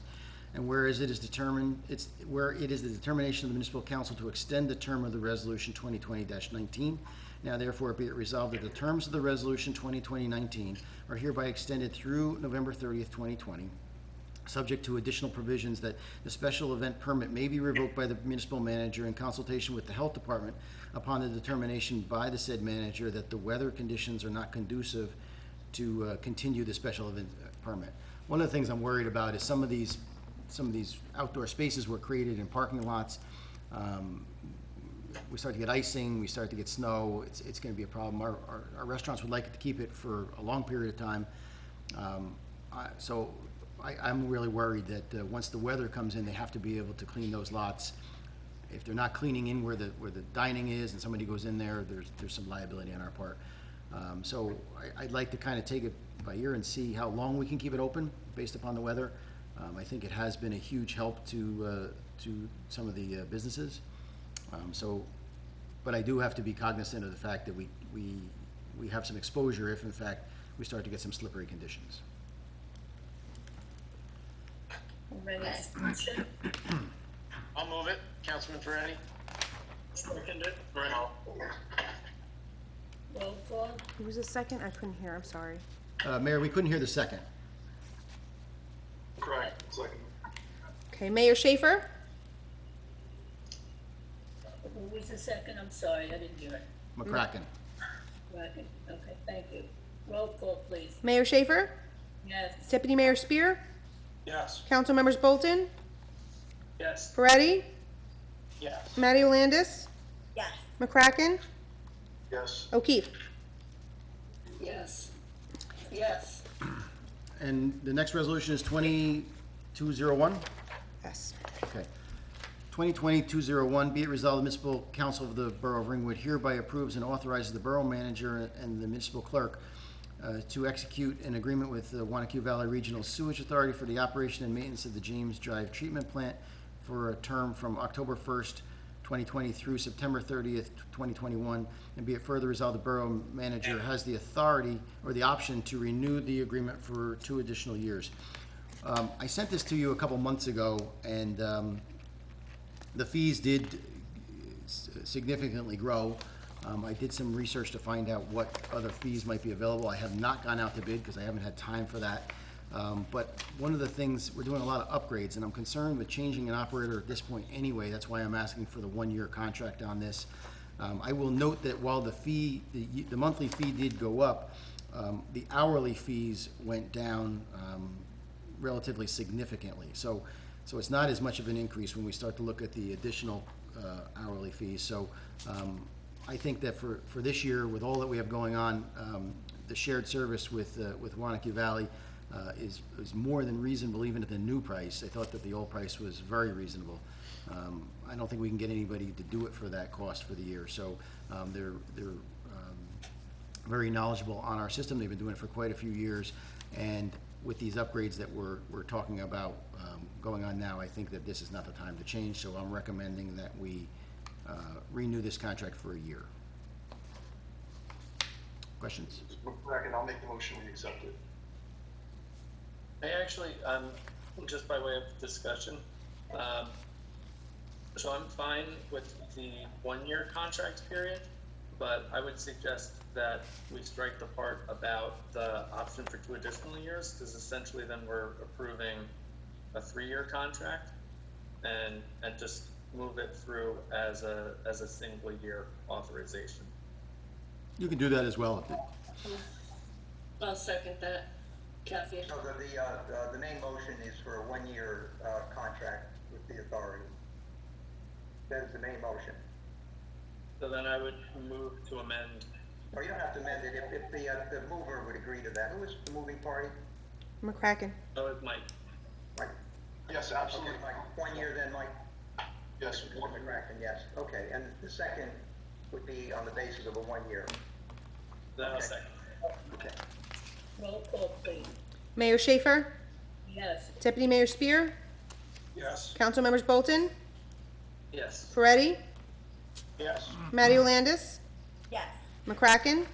And whereas it is the determination of the Municipal Council to extend the term of the resolution 2020-19. Now therefore be it resolved that the terms of the resolution 2020-19 are hereby extended through November 30th, 2020, subject to additional provisions that the special event permit may be revoked by the municipal manager in consultation with the health department upon the determination by the said manager that the weather conditions are not conducive to continue the special event permit. One of the things I'm worried about is some of these outdoor spaces were created in parking lots. We start to get icing, we start to get snow, it's gonna be a problem. Our restaurants would like to keep it for a long period of time. I'm really worried that once the weather comes in, they have to be able to clean those lots. If they're not cleaning in where the dining is and somebody goes in there, there's some liability on our part. So I'd like to kind of take it by ear and see how long we can keep it open based upon the weather. I think it has been a huge help to some of the businesses. But I do have to be cognizant of the fact that we have some exposure if in fact we start to get some slippery conditions. Any discussion? I'll move it. Councilman Ferretti? Second it. Renault. Roll call? Who was the second? I couldn't hear, I'm sorry. Mayor, we couldn't hear the second. Correct. Second. Okay, Mayor Schaefer? Who was the second? I'm sorry, I didn't hear it. McCracken. Bracken. Okay, thank you. Roll call, please. Mayor Schaefer? Yes. Deputy Mayor Spear? Yes. Council members Bolton? Yes. Ferretti? Yes. Matty Landis? Yes. McCracken? Yes. O'Keefe? Yes. Yes. And the next resolution is 2201? Yes. Okay. 2020-201, be it resolved, the Municipal Council of the Borough of Ringwood hereby approves and authorizes the Borough Manager and the Municipal Clerk to execute an agreement with the Wanacue Valley Regional Sewage Authority for the operation and maintenance of the James Drive Treatment Plant for a term from October 1st, 2020 through September 30th, 2021. And be it further resolved, the Borough Manager has the authority or the option to renew the agreement for 2 additional years. I sent this to you a couple months ago, and the fees did significantly grow. I did some research to find out what other fees might be available. I have not gone out to bid because I haven't had time for that. But one of the things, we're doing a lot of upgrades, and I'm concerned with changing an operator at this point anyway. That's why I'm asking for the 1-year contract on this. I will note that while the monthly fee did go up, the hourly fees went down relatively significantly. So it's not as much of an increase when we start to look at the additional hourly fees. So I think that for this year, with all that we have going on, the shared service with Wanacue Valley is more than reasonable, even at the new price. I thought that the old price was very reasonable. I don't think we can get anybody to do it for that cost for the year. So they're very knowledgeable on our system. They've been doing it for quite a few years, and with these upgrades that we're talking about going on now, I think that this is not the time to change. So I'm recommending that we renew this contract for a year. Questions? McCracken, I'll make the motion, we accept it. I actually, just by way of discussion, so I'm fine with the 1-year contract period, but I would suggest that we strike the part about the option for 2 additional years, because essentially then we're approving a 3-year contract, and just move it through as a single year authorization. You can do that as well. I'll second that, Kathy. So the main motion is for a one-year contract with the authority. That is the main motion. So then I would move to amend. Or you don't have to amend it if the mover would agree to that. Who is the moving party? McCracken. Oh, it's Mike. Mike? Yes, Okay, absolutely. Mike, 1 year then, Mike? Yes, Mr. McCracken, yes. Okay, and the second would be on the basis of a 1 year. Then I'll Okay. second. Okay. Roll call, please. Mayor Schaefer? Yes. Deputy Mayor Spear? Yes. Council members Bolton? Yes. Ferretti? Yes. Matty Landis? Yes. McCracken?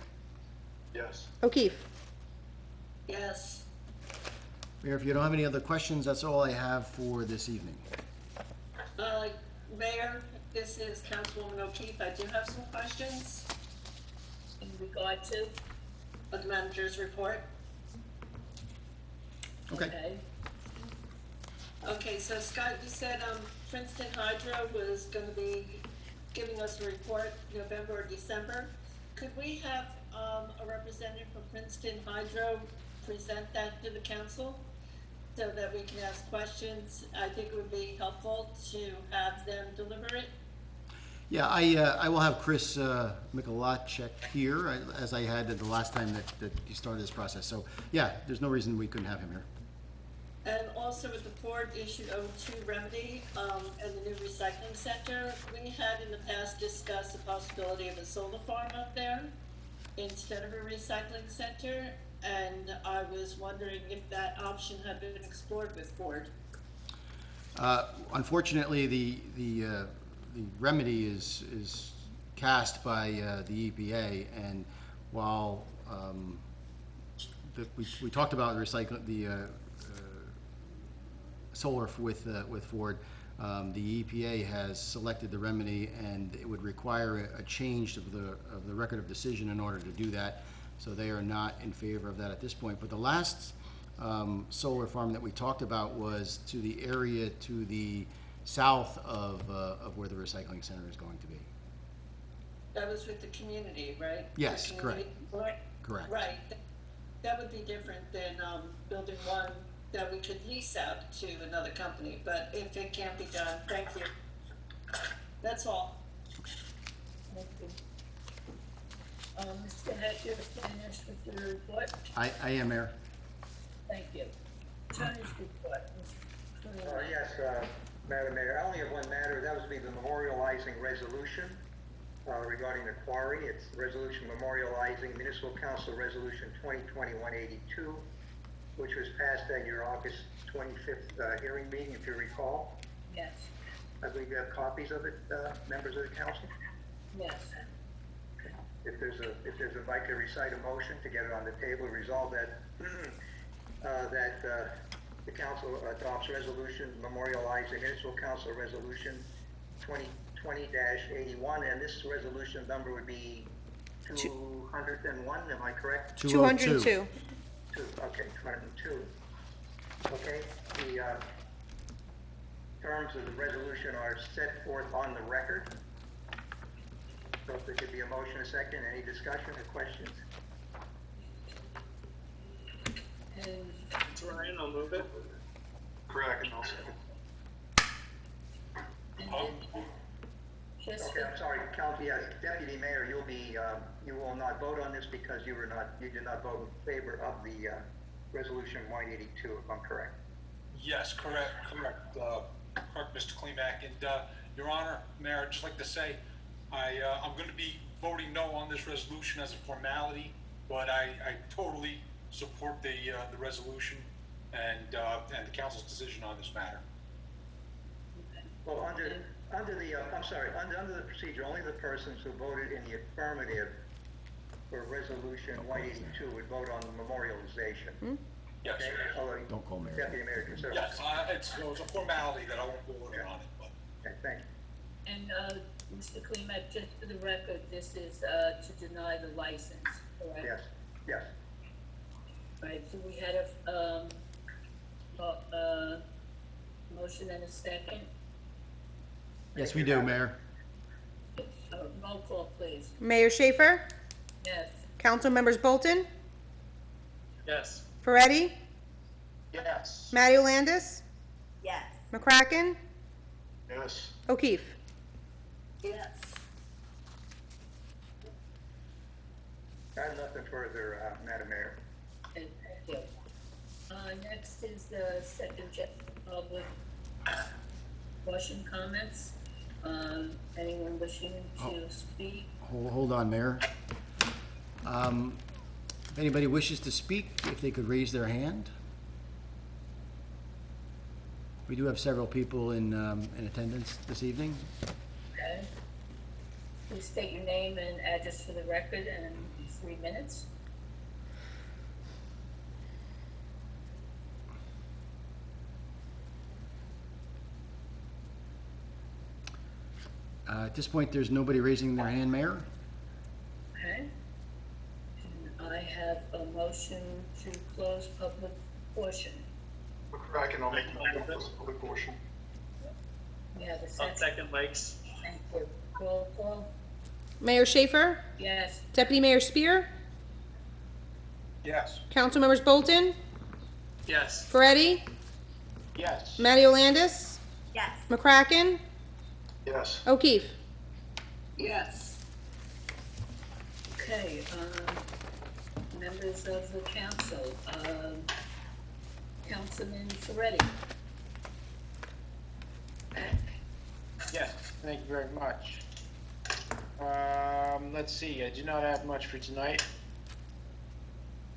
Yes. O'Keefe? Yes. Mayor, if you don't have any other questions, that's all I have for this evening. Mayor, this is Councilwoman O'Keefe. I do have some questions In regard to, of the manager's report. Okay. Okay, so Scott, you said, Princeton Hydro was gonna be giving us a report November or December. Could we have, a representative from Princeton Hydro present that to the council so that we can ask questions? I think it would be helpful to have them deliver it. Yeah, I will have Chris Michalacek here, as I had the last time that he started this process. So, yeah, there's no reason we couldn't have him here. And also with the Ford issue 02 remedy, and the new recycling center, we had in the past discussed the possibility of a solar farm up there instead of a recycling center, and I was wondering if that option had been explored with Ford. Unfortunately, the remedy is cast by the EPA, and while we talked about the solar with Ford, the EPA has selected the remedy, and it would require a change of the record of decision in order to do that. So they are not in favor of that at this point. But the last solar farm that we talked about was to the area to the south of where the recycling center is going to be. That was with the community, right? Yes, The community board? Correct. Right. That would be different than, building one that we could lease out to another company, but if it can't be done, thank you. That's all. thank you. Mr. Heck, you're finished with your report? I am, Mayor. Thank you. Attorney's report, Mr. Clerk. Yes, Madam Mayor, I only have one matter. That would be the memorializing resolution regarding the quarry. It's resolution memorializing Municipal Council Resolution 2020-182, which was passed at your August 25th hearing meeting, if you recall. Yes, I believe you have copies of it, members of the council. yes. If I'd like to recite a motion to get it on the table, resolve that the council adopts resolution memorializing Municipal Council Resolution 2020-81, and this resolution number would be 201, am I correct? 202. Okay, 202. Okay, the terms of the resolution are set forth on the record. So if there could be a motion, a second, any discussion or questions? And It's Ryan, I'll move it. Correct, and I'll second. then, just Okay, for, I'm sorry, Deputy Mayor, you will not vote on this because you did not vote in favor of the resolution 182, if I'm correct. Yes, correct. Correct, Mr. Klimak. And, Your Honor, Mayor, I'd just like to say, I'm going to be voting no on this resolution as a formality, but I totally support the resolution and the council's decision on this matter. Well, under the procedure, only the persons who voted in the affirmative for resolution 182 would vote on the memorialization. Yes. Okay? Although Don't call Mayor. Deputy Mayor can serve. Yes, it's a formality that I won't go over on it, but. Okay, thank you. and, Mr. Klimek, just for the record, this is, to deny the license, correct? Yes, yes. Right, so we had a motion and a second. Yes, we do, Mayor. Roll call, please. Mayor Schaefer? Yes. Council members Bolton? Yes. Ferretti? Yes. Matty Landis? Yes. McCracken? Yes. O'Keefe? Yes. I have nothing further, Madam Mayor. Okay, thank you. Next is the second public question comments. Anyone wishing to speak? Hold on, Mayor. If anybody wishes to speak, if they could raise their hand. We do have several people in attendance this evening. Okay. Please state your name and address for the record and 3 minutes. At this point, there's nobody raising their hand, Mayor. Okay. And I have a motion to close public portion. McCracken, I'll make the motion for the public portion. We have a I'll second. second Mike's. Thank you. Roll call? Mayor Schaefer? Yes. Deputy Mayor Spear? Yes. Council members Bolton? Yes. Ferretti? Yes. Matty Landis? Yes. McCracken? Yes. O'Keefe? Yes. Okay, members of the council, Councilman Ferretti. Yes, thank you very much. Let's see, I do not have much for tonight.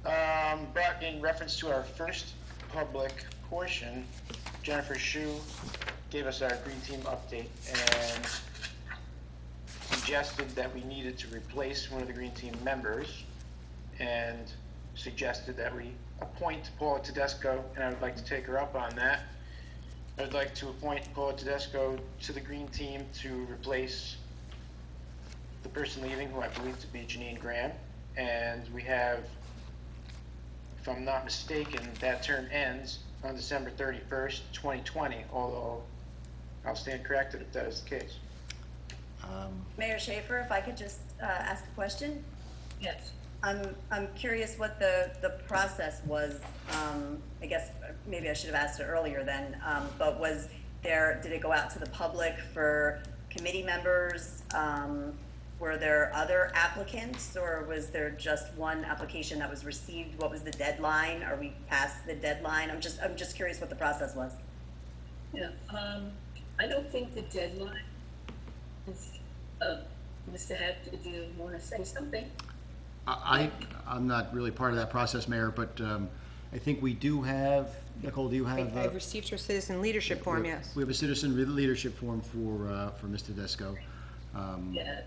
But in reference to our first public portion, Jennifer Shu gave us our green team update and suggested that we needed to replace one of the green team members and suggested that we appoint Paula Tedesco, and I would like to take her up on that. I would like to appoint Paula Tedesco to the green team to replace the person leaving, who I believe to be Janine Graham. And we have, if I'm not mistaken, that term ends on December 31st, 2020, although I'll stand corrected if that is the case. Mayor Schaefer, if I could just ask a question? Yes. I'm curious what the process was. I guess maybe I should have asked it earlier then, but did it go out to the public for committee members? Were there other applicants, or was there just one application that was received? What was the deadline? Are we past the deadline? I'm just curious what the process was. Yeah, I don't think the deadline is, Mr. Heck, did you want to say something? I'm not really part of that process, Mayor, but I think we do have, Nicole, do you have? I've received your citizen leadership form, yes. We have a citizen leadership form for Ms. Tedesco. Yeah.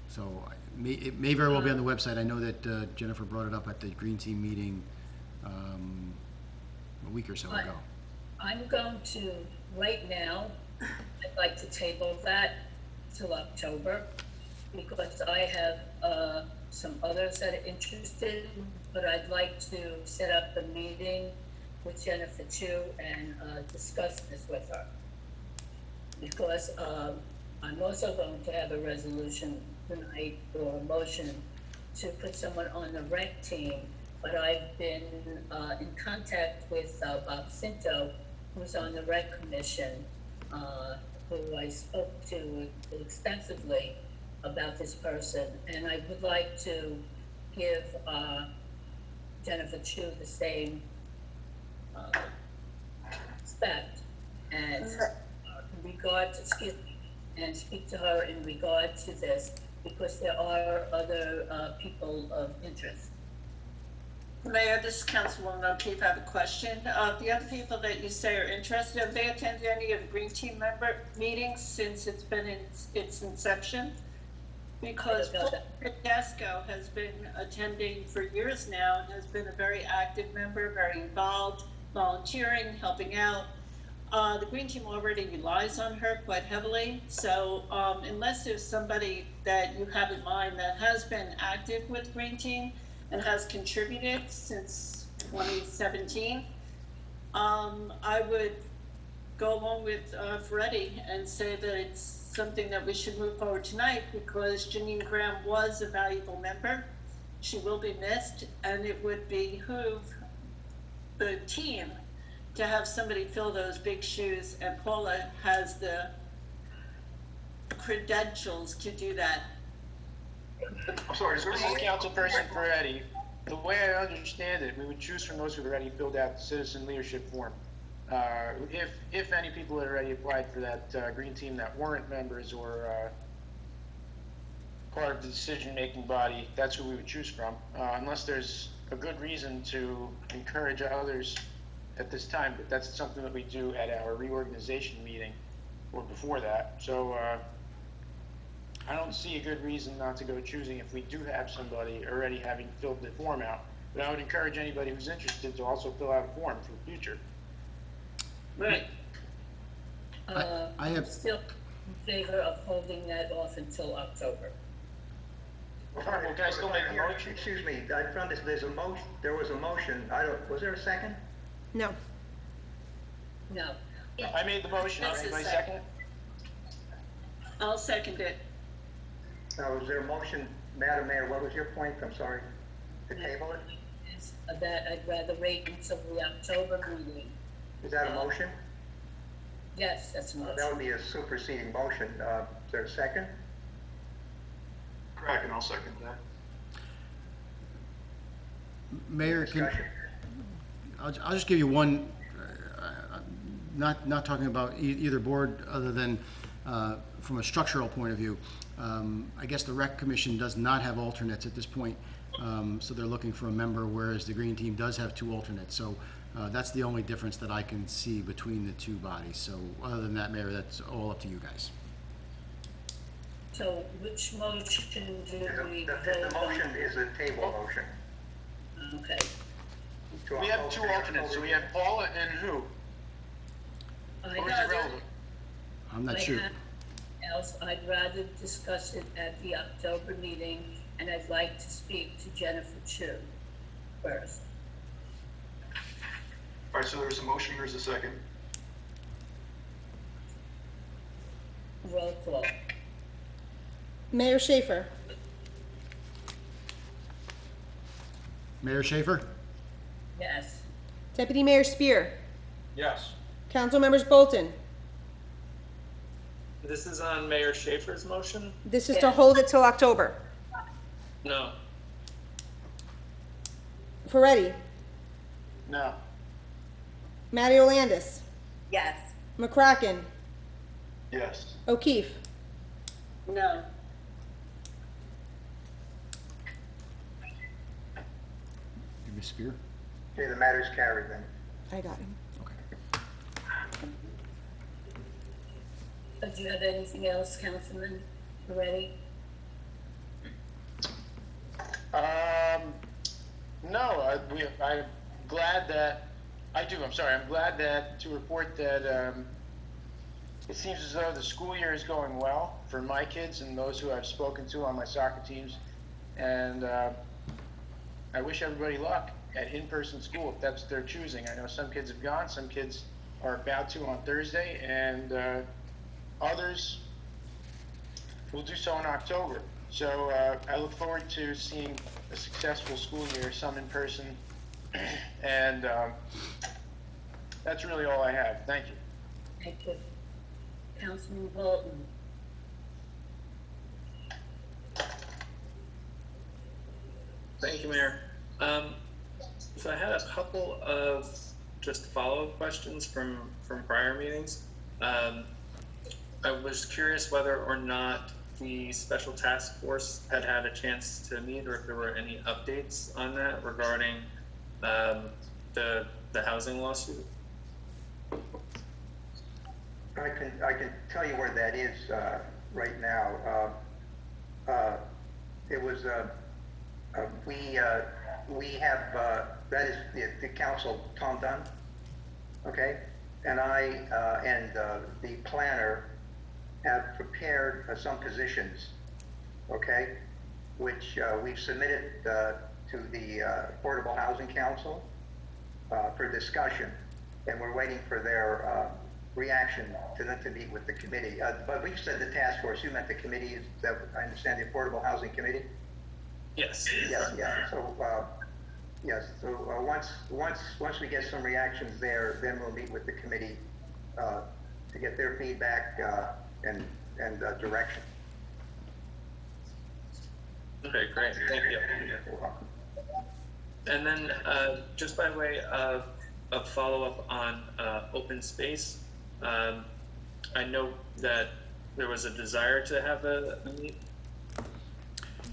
So it may very well be on the website. I know that Jennifer brought it up at the Green Team meeting a week or so ago. I'm going to, right now, I'd like to table that till October, because I have some others that are interested, but I'd like to set up a meeting with Jennifer Chu and discuss this with her. Because I'm also going to have a resolution tonight, or a motion to put someone on the rec team, but I've been in contact with Bob Cinto, who's on the rec commission, who I spoke to extensively about this person, and I would like to give Jennifer Chu the same respect and and speak to her in regard to this, because there are other people of interest. Mayor, this is Councilwoman O'Keefe. I have a question. The other people that you say are interested, have they attended any of the Green Team member meetings since it's been in its inception? Because Paul Tedesco has been attending for years now and has been a very active member, very involved, volunteering, helping out. The Green Team already relies on her quite heavily. So unless there's somebody that you have in mind that has been active with Green Team and has contributed since 2017, I would go along with Ferretti and say that it's something that we should move forward tonight because Janine Graham was a valuable member. She will be missed, and it would behoove the team to have somebody fill those big shoes, and Paula has the credentials to do that. I'm sorry, is there This a is motion? Councilperson Ferretti. The way I understand it, we would choose from those who've already filled out the citizen leadership form. If any people had already applied for that green team that weren't members or part of the decision-making body, that's who we would choose from, unless there's a good reason to encourage others at this time, but that's something that we do at our reorganization meeting or before that. So I don't see a good reason not to go choosing if we do have somebody already having filled the form out. But I would encourage anybody who's interested to also fill out a form for the future. Right. I I'm have- still in favor of holding that off until October. All right, well, can I still make a motion? Excuse me, I found this, there was a motion, was there a second? No. No. I made the motion. That's a Anybody second. second it? I'll second it. Was there a motion, Madam Mayor, what was your point? I'm sorry. To table it? Is that I'd rather wait until the October meeting. Is that a motion? Yes, that's a That motion. would be a superseding motion. Is there a second? Kraken, I'll second that. Mayor, Discussion? I'll just give you one, not talking about either board other than from a structural point of view. I guess the rec commission does not have alternates at this point, so they're looking for a member, whereas the green team does have 2 alternates. So that's the only difference that I can see between the 2 bodies. So other than that, Mayor, that's all up to you guys. So which motion do we The vote on? motion is a table motion. Okay. To We have 2 alternates, so we have Paula and who? Or is it relevant? I'm not sure. Else, I'd rather discuss it at the October meeting, and I'd like to speak to Jennifer Chu first. All right, so there's a motion, there's a second. Roll call. Mayor Schaefer. Mayor Schaefer? Yes. Deputy Mayor Spear. Yes. Council members Bolton. This is on Mayor Schaefer's motion? This is to hold it till October. No. Ferretti. No. Mario Landis. Yes. McCracken. Yes. O'Keefe. No. Ms. Spear? Okay, the matter's carried then. I got him. Okay. Do you have anything else, Councilman? Ready? No, I'm glad that, I'm sorry, I'm glad that, to report that, it seems as though the school year is going well for my kids and those who I've spoken to on my soccer teams. And, I wish everybody luck at in-person school if that's what they're choosing. I know some kids have gone, some kids are about to on Thursday, and, others will do so in October. So I look forward to seeing a successful school year, some in person, and that's really all I have. Thank you. Thank you. Councilman Bolton? Thank you, Mayor. So I had a couple of just follow-up questions from prior meetings. I was curious whether or not the special task force had had a chance to meet, or if there were any updates on that regarding the housing lawsuit. I can tell you where that is right now. It was we have that is the council, Tom Dunn, okay, and I and the planner have prepared some positions, okay, which we've submitted to the Affordable Housing Council for discussion, and we're waiting for reaction to them to meet with the committee. But when you said the task force, you meant the committee, is that, I understand, the Affordable Housing Committee? Yes. Yes, yeah, so, yes, so, once we get some reactions there, then we'll meet with the committee, to get their feedback, and direction. Okay, great, thank you. And then, just by way of a follow-up on open space, I know that there was a desire to have a meet.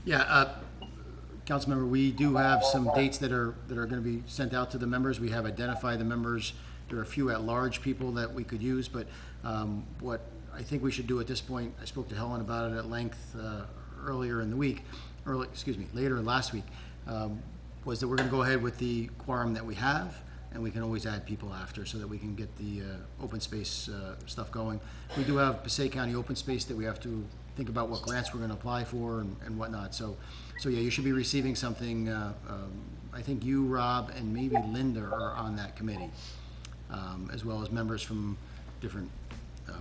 Yeah, Councilmember, we do have some dates that are going to be sent out to the members. We have identified the members. There are a few at-large people that we could use, but what I think we should do at this point, I spoke to Helen about it at length earlier in the week, later last week, was that we're going to go ahead with the quorum that we have, and we can always add people after so that we can get the open space stuff going. We do have Passaic County open space that we have to think about what grants we're going to apply for and whatnot. So yeah, you should be receiving something. I think you, Rob, and maybe Linda are on that committee, as well as members from different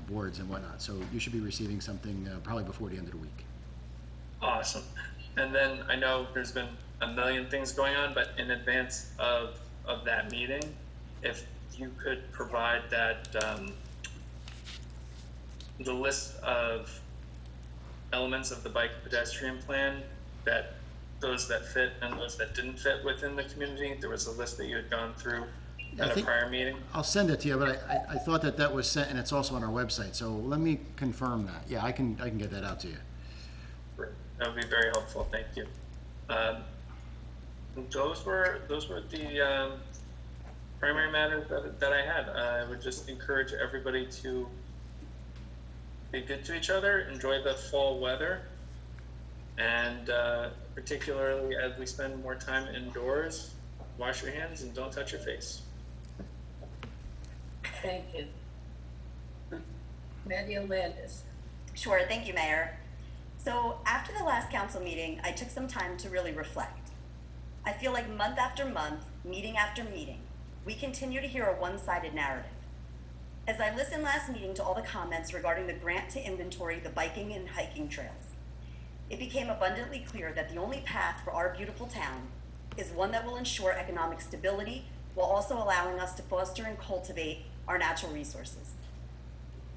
boards and whatnot. So you should be receiving something probably before the end of the week. Awesome. And then I know there's been a million things going on, but in advance of that meeting, if you could provide that, the list of elements of the bike pedestrian plan, that those that fit and those that didn't fit within the community, there was a list that you had gone through at a prior meeting. I'll send it to you, but I thought that was sent, and it's also on our website. So let me confirm that. Yeah, I can get that out to you. That would be very helpful. Thank you. Those were the primary matters that I had. I would just encourage everybody to be good to each other, enjoy the fall weather, and particularly as we spend more time indoors, wash your hands and don't touch your face. Thank you. Maddie Landis. Sure, thank you, Mayor. So after the last council meeting, I took some time to really reflect. I feel like month after month, meeting after meeting, we continue to hear a one-sided narrative. As I listened last meeting to all the comments regarding the grant to inventory the biking and hiking trails, it became abundantly clear that the only path for our beautiful town is one that will ensure economic stability while also allowing us to foster and cultivate our natural resources.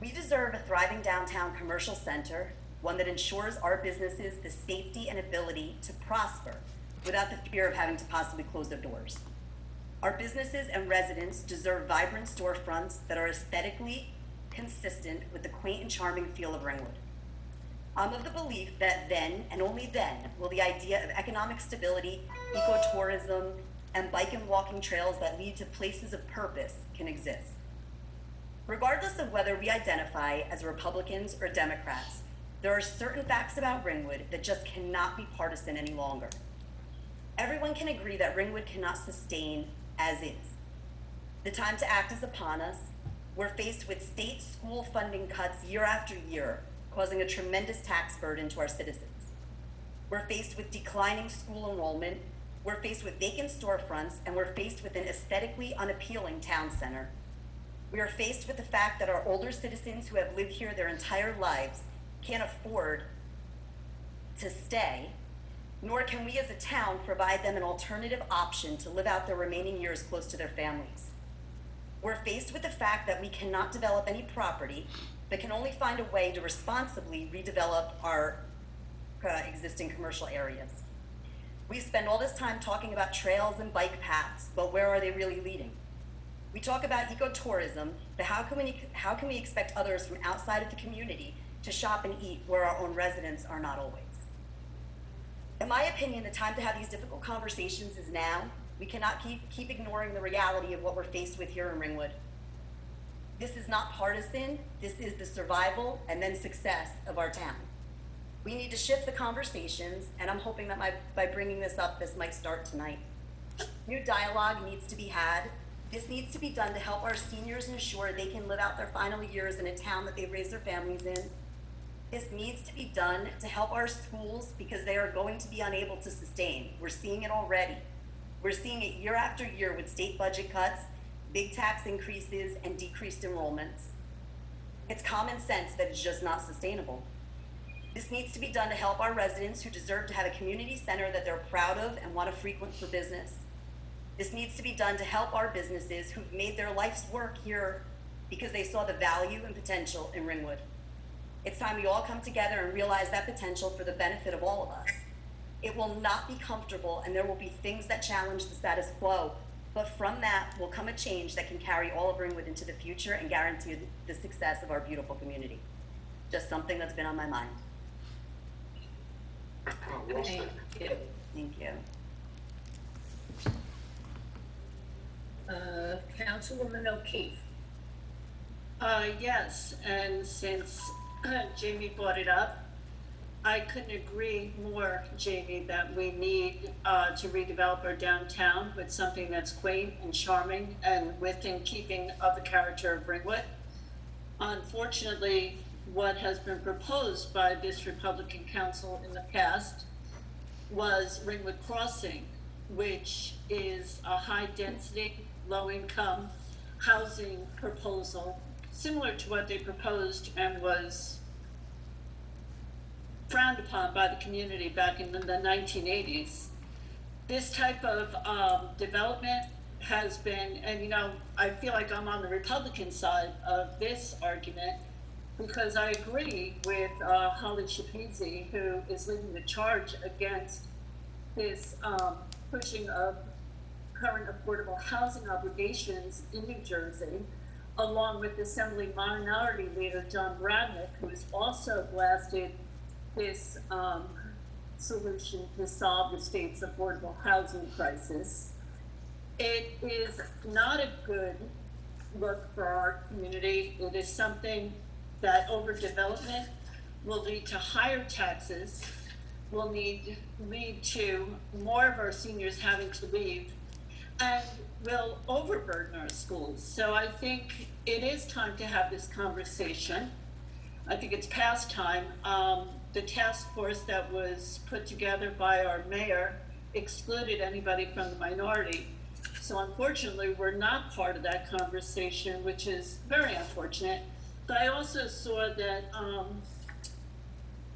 We deserve a thriving downtown commercial center, one that ensures our businesses the safety and ability to prosper without the fear of having to possibly close their doors. Our businesses and residents deserve vibrant storefronts that are aesthetically consistent with the quaint and charming feel of Ringwood. I'm of the belief that then, and only then, will the idea of economic stability, ecotourism, and bike and walking trails that lead to places of purpose can exist. Regardless of whether we identify as Republicans or Democrats, there are certain facts about Ringwood that just cannot be partisan any longer. Everyone can agree that Ringwood cannot sustain as is. The time to act is upon us. We're faced with state school funding cuts year after year, causing a tremendous tax burden to our citizens. We're faced with declining school enrollment. We're faced with vacant storefronts, and we're faced with an aesthetically unappealing town center. We are faced with the fact that our older citizens who have lived here their entire lives can't afford to stay, nor can we as a town provide them an alternative option to live out their remaining years close to their families. We're faced with the fact that we cannot develop any property, but can only find a way to responsibly redevelop our existing commercial areas. We spend all this time talking about trails and bike paths, but where are they really leading? We talk about ecotourism, but how can we expect others from outside of the community to shop and eat where our own residents are not always? In my opinion, the time to have these difficult conversations is now. We cannot keep ignoring the reality of what we're faced with here in Ringwood. This is not partisan. This is the survival and then success of our town. We need to shift the conversations, and I'm hoping that by bringing this up, this might start tonight. New dialogue needs to be had. This needs to be done to help our seniors ensure they can live out their final years in a town that they've raised their families in. This needs to be done to help our schools because they are going to be unable to sustain. We're seeing it already. We're seeing it year after year with state budget cuts, big tax increases, and decreased enrollments. It's common sense that it's just not sustainable. This needs to be done to help our residents who deserve to have a community center that they're proud of and want to frequent for business. This needs to be done to help our businesses who've made their life's work here because they saw the value and potential in Ringwood. It's time we all come together and realize that potential for the benefit of all of us. It will not be comfortable, and there will be things that challenge the status quo, but from that will come a change that can carry all of Ringwood into the future and guarantee the success of our beautiful community. Just something that's been on my mind. Well said. Thank you. Thank you. Councilwoman O'Keefe. Yes, and since Jamie brought it up, I couldn't agree more, Jamie, that we need to redevelop our downtown with something that's quaint and charming and within keeping of the character of Ringwood. Unfortunately, what has been proposed by this Republican council in the past was Ringwood Crossing, which is a high-density, low-income housing proposal, similar to what they proposed and was frowned upon by the community back in the 1980s. This type of development has been, and you know, I feel like I'm on the Republican side of this argument because I agree with Holly Shapizi, who is leading the charge against this pushing of current affordable housing obligations in New Jersey, along with Assembly Minority Leader John Bradnick, who has also blasted this solution to solve the state's affordable housing crisis. It is not a good look for our community. It is something that overdevelopment will lead to higher taxes, will lead to more of our seniors having to leave, and will overburden our schools. So I think it is time to have this conversation. I think it's past time. The task force that was put together by our mayor excluded anybody from the minority. So unfortunately, we're not part of that conversation, which is very unfortunate. But I also saw that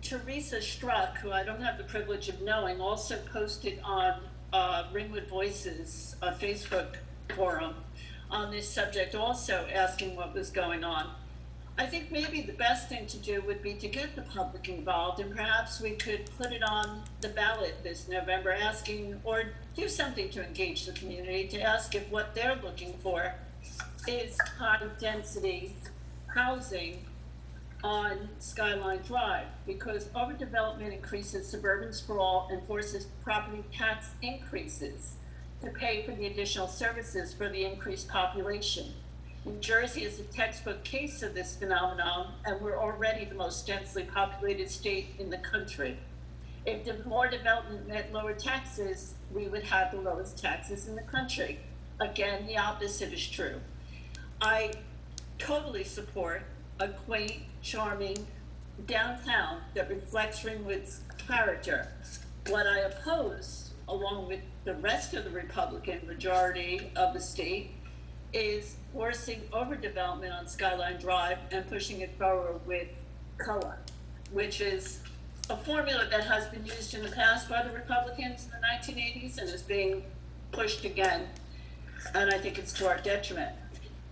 Teresa Struck, who I don't have the privilege of knowing, also posted on Ringwood Voices, a Facebook forum, on this subject, also asking what was going on. I think maybe the best thing to do would be to get the public involved, and perhaps we could put it on the ballot this November, asking, or do something to engage the community, to ask if what they're looking for is high-density housing on Skyline Drive, because overdevelopment increases suburban sprawl and forces property tax increases to pay for the additional services for the increased population. New Jersey is a textbook case of this phenomenon, and we're already the most densely populated state in the country. If more development meant lower taxes, we would have the lowest taxes in the country. Again, the opposite is true. I totally support a quaint, charming downtown that reflects Ringwood's character. What I oppose, along with the rest of the Republican majority of the state, is forcing overdevelopment on Skyline Drive and pushing it forward with COA, which is a formula that has been used in the past by the Republicans in the 1980s and is being pushed again, and I think it's to our detriment.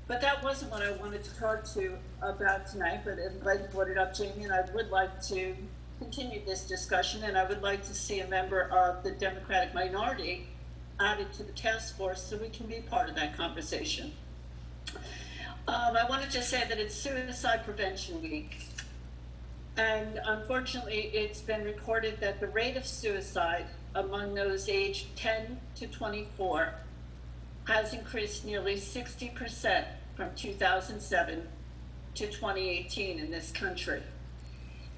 But that wasn't what I wanted to talk to you about tonight, but I'm glad you brought it up, Jamie, and I would like to continue this discussion, and I would like to see a member of the Democratic minority added to the task force so we can be part of that conversation. I wanted to say that it's Suicide Prevention Week, and unfortunately it's been reported that the rate of suicide among those aged 10 to 24 has increased nearly 60% from 2007 to 2018 in this country.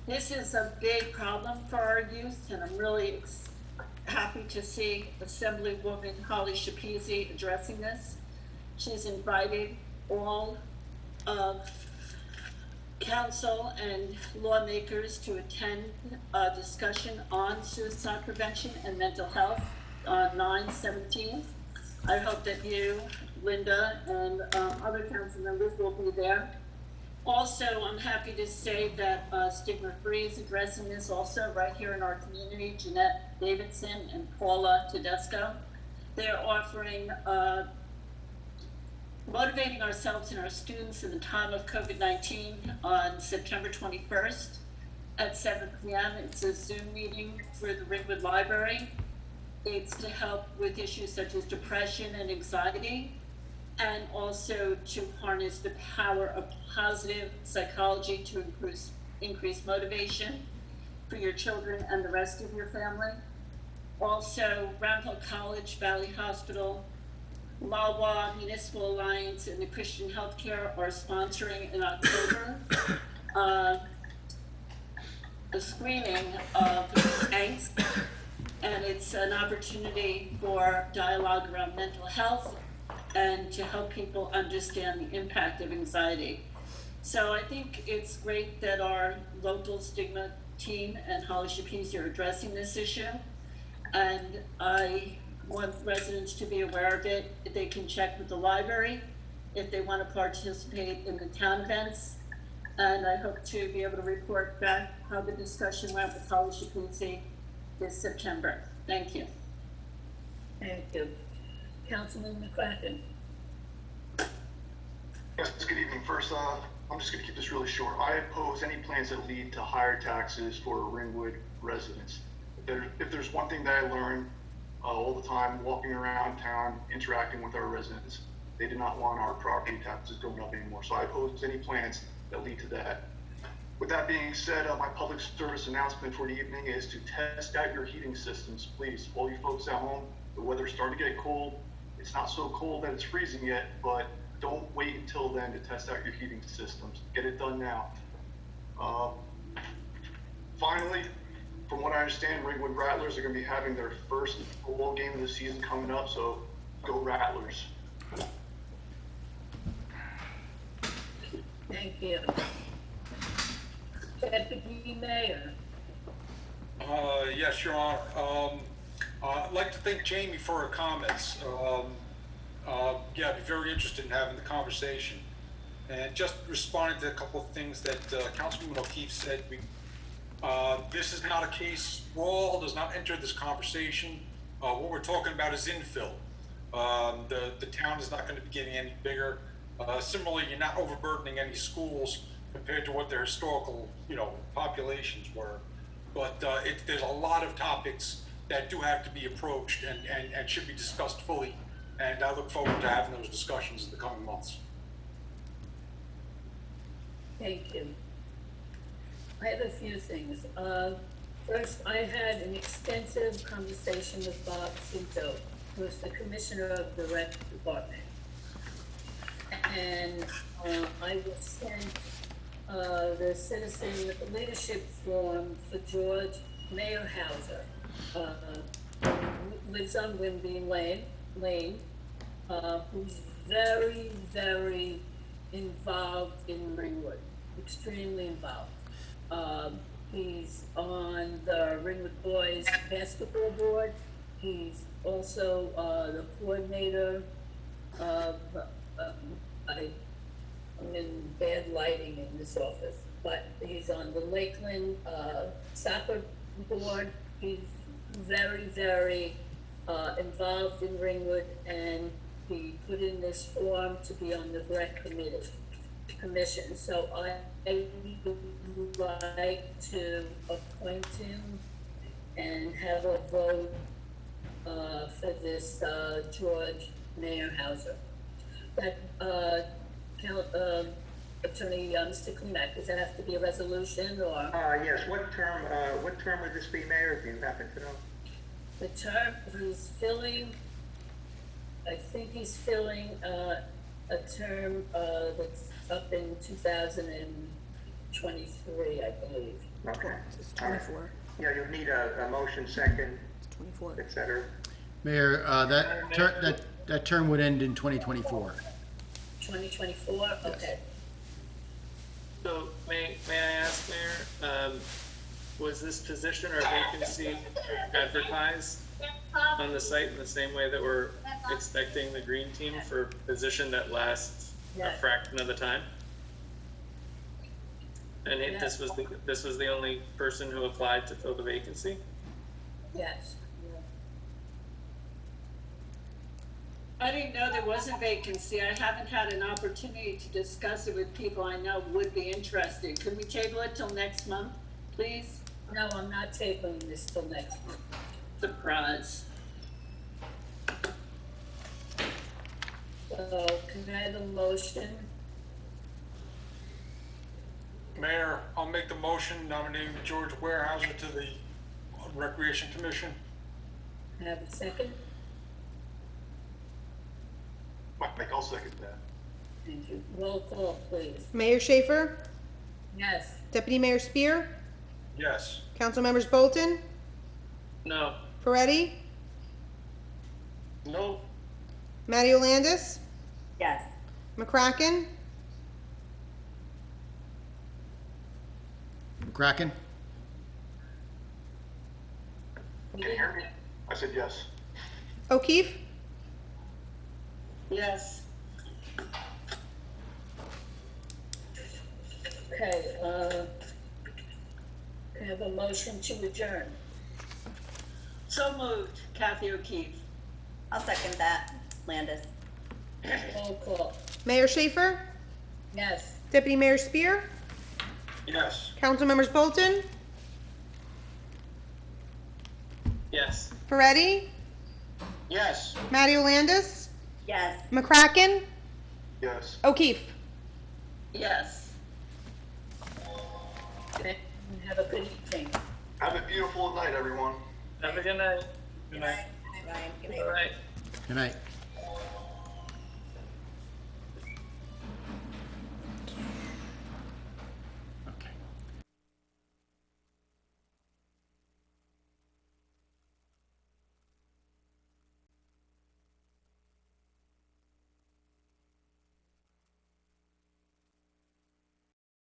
This is a big problem for our youth, and I'm really happy to see Assemblywoman Holly Shapizi addressing this. She's invited all of council and lawmakers to attend a discussion on suicide prevention and mental health on 9/17. I hope that you, Linda, and other council members will be there. Also, I'm happy to say that Stigma Free is addressing this also right here in our community. Jeanette Davidson and Paula Tedesco. They're offering motivating ourselves and our students in the time of COVID-19 on September 21st at 7 p.m. It's a Zoom meeting for the Ringwood Library. It's to help with issues such as depression and anxiety, and also to harness the power of positive psychology to increase motivation for your children and the rest of your family. Also, Round Hill College, Valley Hospital, Malwa, Municipal Alliance, and the Christian Healthcare are sponsoring in October the screening of angst, and it's an opportunity for dialogue around mental health and to help people understand the impact of anxiety. So I think it's great that our local stigma team and Holly Shapese are addressing this issue. And I want residents to be aware of it. They can check with the library if they want to participate in the town events. And I hope to be able to report back how the discussion went with Holly Shapese this September. Thank you. Thank you. Councilman McCracken. Yes, good evening. First, I'm just going to keep this really short. I oppose any plans that lead to higher taxes for Ringwood residents. If there's one thing that I learn all the time walking around town, interacting with our residents, they do not want our property taxes going up anymore. So I oppose any plans that lead to that. With that being said, my public service announcement for the evening is to test out your heating systems, please. All you folks at home, the weather's starting to get cold. It's not so cold that it's freezing yet, but don't wait until then to test out your heating systems. Get it done now. Finally, from what I understand, Ringwood Rattlers are going to be having their first football game of the season coming up, so go Rattlers. Thank you. Deputy Mayor. Yes, Your Honor. I'd like to thank Jamie for her comments. Yeah, I'd be very interested in having the conversation. And just responding to a couple of things that Councilwoman O'Keefe said, this is not a case, Wall does not enter this conversation. What we're talking about is infill. The town is not going to be getting any bigger. Similarly, you're not overburdening any schools compared to what their historical, populations were. But there's a lot of topics that do have to be approached and should be discussed fully. And I look forward to having those discussions in the coming months. Thank you. I have a few things. First, I had an extensive conversation with Bob Cinto, who is the commissioner of the rec department. And I will send the citizen leadership form for George Mayerhauser, who lives on Wimby Lane, who's very, very involved in Ringwood, extremely involved. He's on the Ringwood Boys basketball board. He's also the coordinator of, I'm in bad lighting in this office, but he's on the Lakeland soccer board. He's very, very involved in Ringwood, and he put in this form to be on the rec commission. So I would like to appoint him and have a vote for this George Mayerhauser. That Attorney Mr. Klimek, does that have to be a resolution or? Yes, what term would this be, Mayor, if you happen to know? The term he's filling, I think he's filling a term that's up in 2023, I believe. Okay. It's 24. Yeah, you'll need a motion second, It's 24. et cetera. Mayor, that term would end in 2024. 2024, okay. So may I ask, Mayor, was this position or vacancy advertised on the site in the same way that we're expecting the green team for a position that lasts a fraction of the time? And Yeah. this was the only person who applied to fill the vacancy? Yes. I didn't know there was a vacancy. I haven't had an opportunity to discuss it with people I know would be interested. Could we table it till next month, please? No, I'm not tabling this till next month. Surprise. So, can I have a motion? Mayor, I'll make the motion nominating George Warehouser to the Recreation Commission. Have a second? Mike, I'll second that. Thank you. Roll call, please. Mayor Schaefer? Yes. Deputy Mayor Spear? Yes. Council members Bolton? No. Ferretti? No. Matty Landis? Yes. McCracken? McCracken? Can you hear me? I said yes. O'Keefe? Yes. Okay, can I have a motion to adjourn? So moved, Kathy O'Keefe. I'll second that. Landis. Roll call. Mayor Schaefer? Yes. Deputy Mayor Spear? Yes. Council members Bolton? Yes. Ferretti? Yes. Matty Landis? Yes. McCracken? Yes. O'Keefe? Yes. Okay, have a good evening. Have a beautiful night, everyone. Have a good night. Good night. Ryan, good night. All right. Good night.